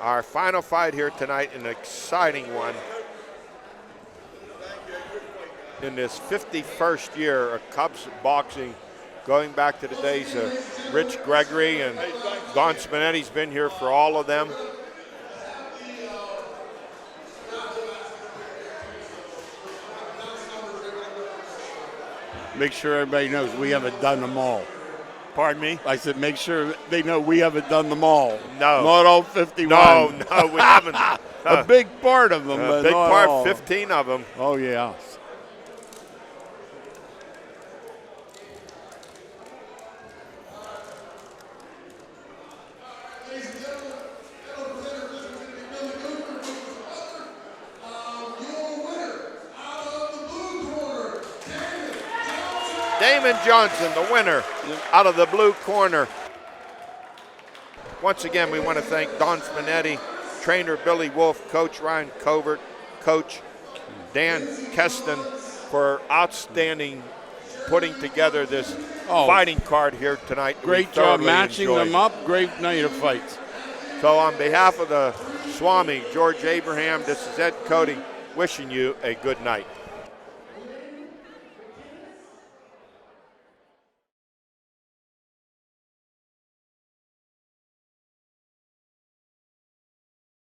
Our final fight here tonight, an exciting one. In this 51st year of Cubs boxing, going back to the days of Rich Gregory, and Don Spinetti's been here for all of them. Make sure everybody knows we haven't done them all. Pardon me? I said make sure they know we haven't done them all. No. Not all 51. No, we haven't. A big part of them, but big not part, all. 15 of them. Oh, yeah. Damon Johnson, the winner, out of the blue corner. Once again, we want to thank Don Spinetti, trainer Billy Wolf, Coach Ryan Covert, Coach Dan Keston for outstanding putting together this fighting card here tonight. Great job matching them up. Great night of fights. So on behalf of the Swami, George Abraham, this is Ed Cody, wishing you a good night.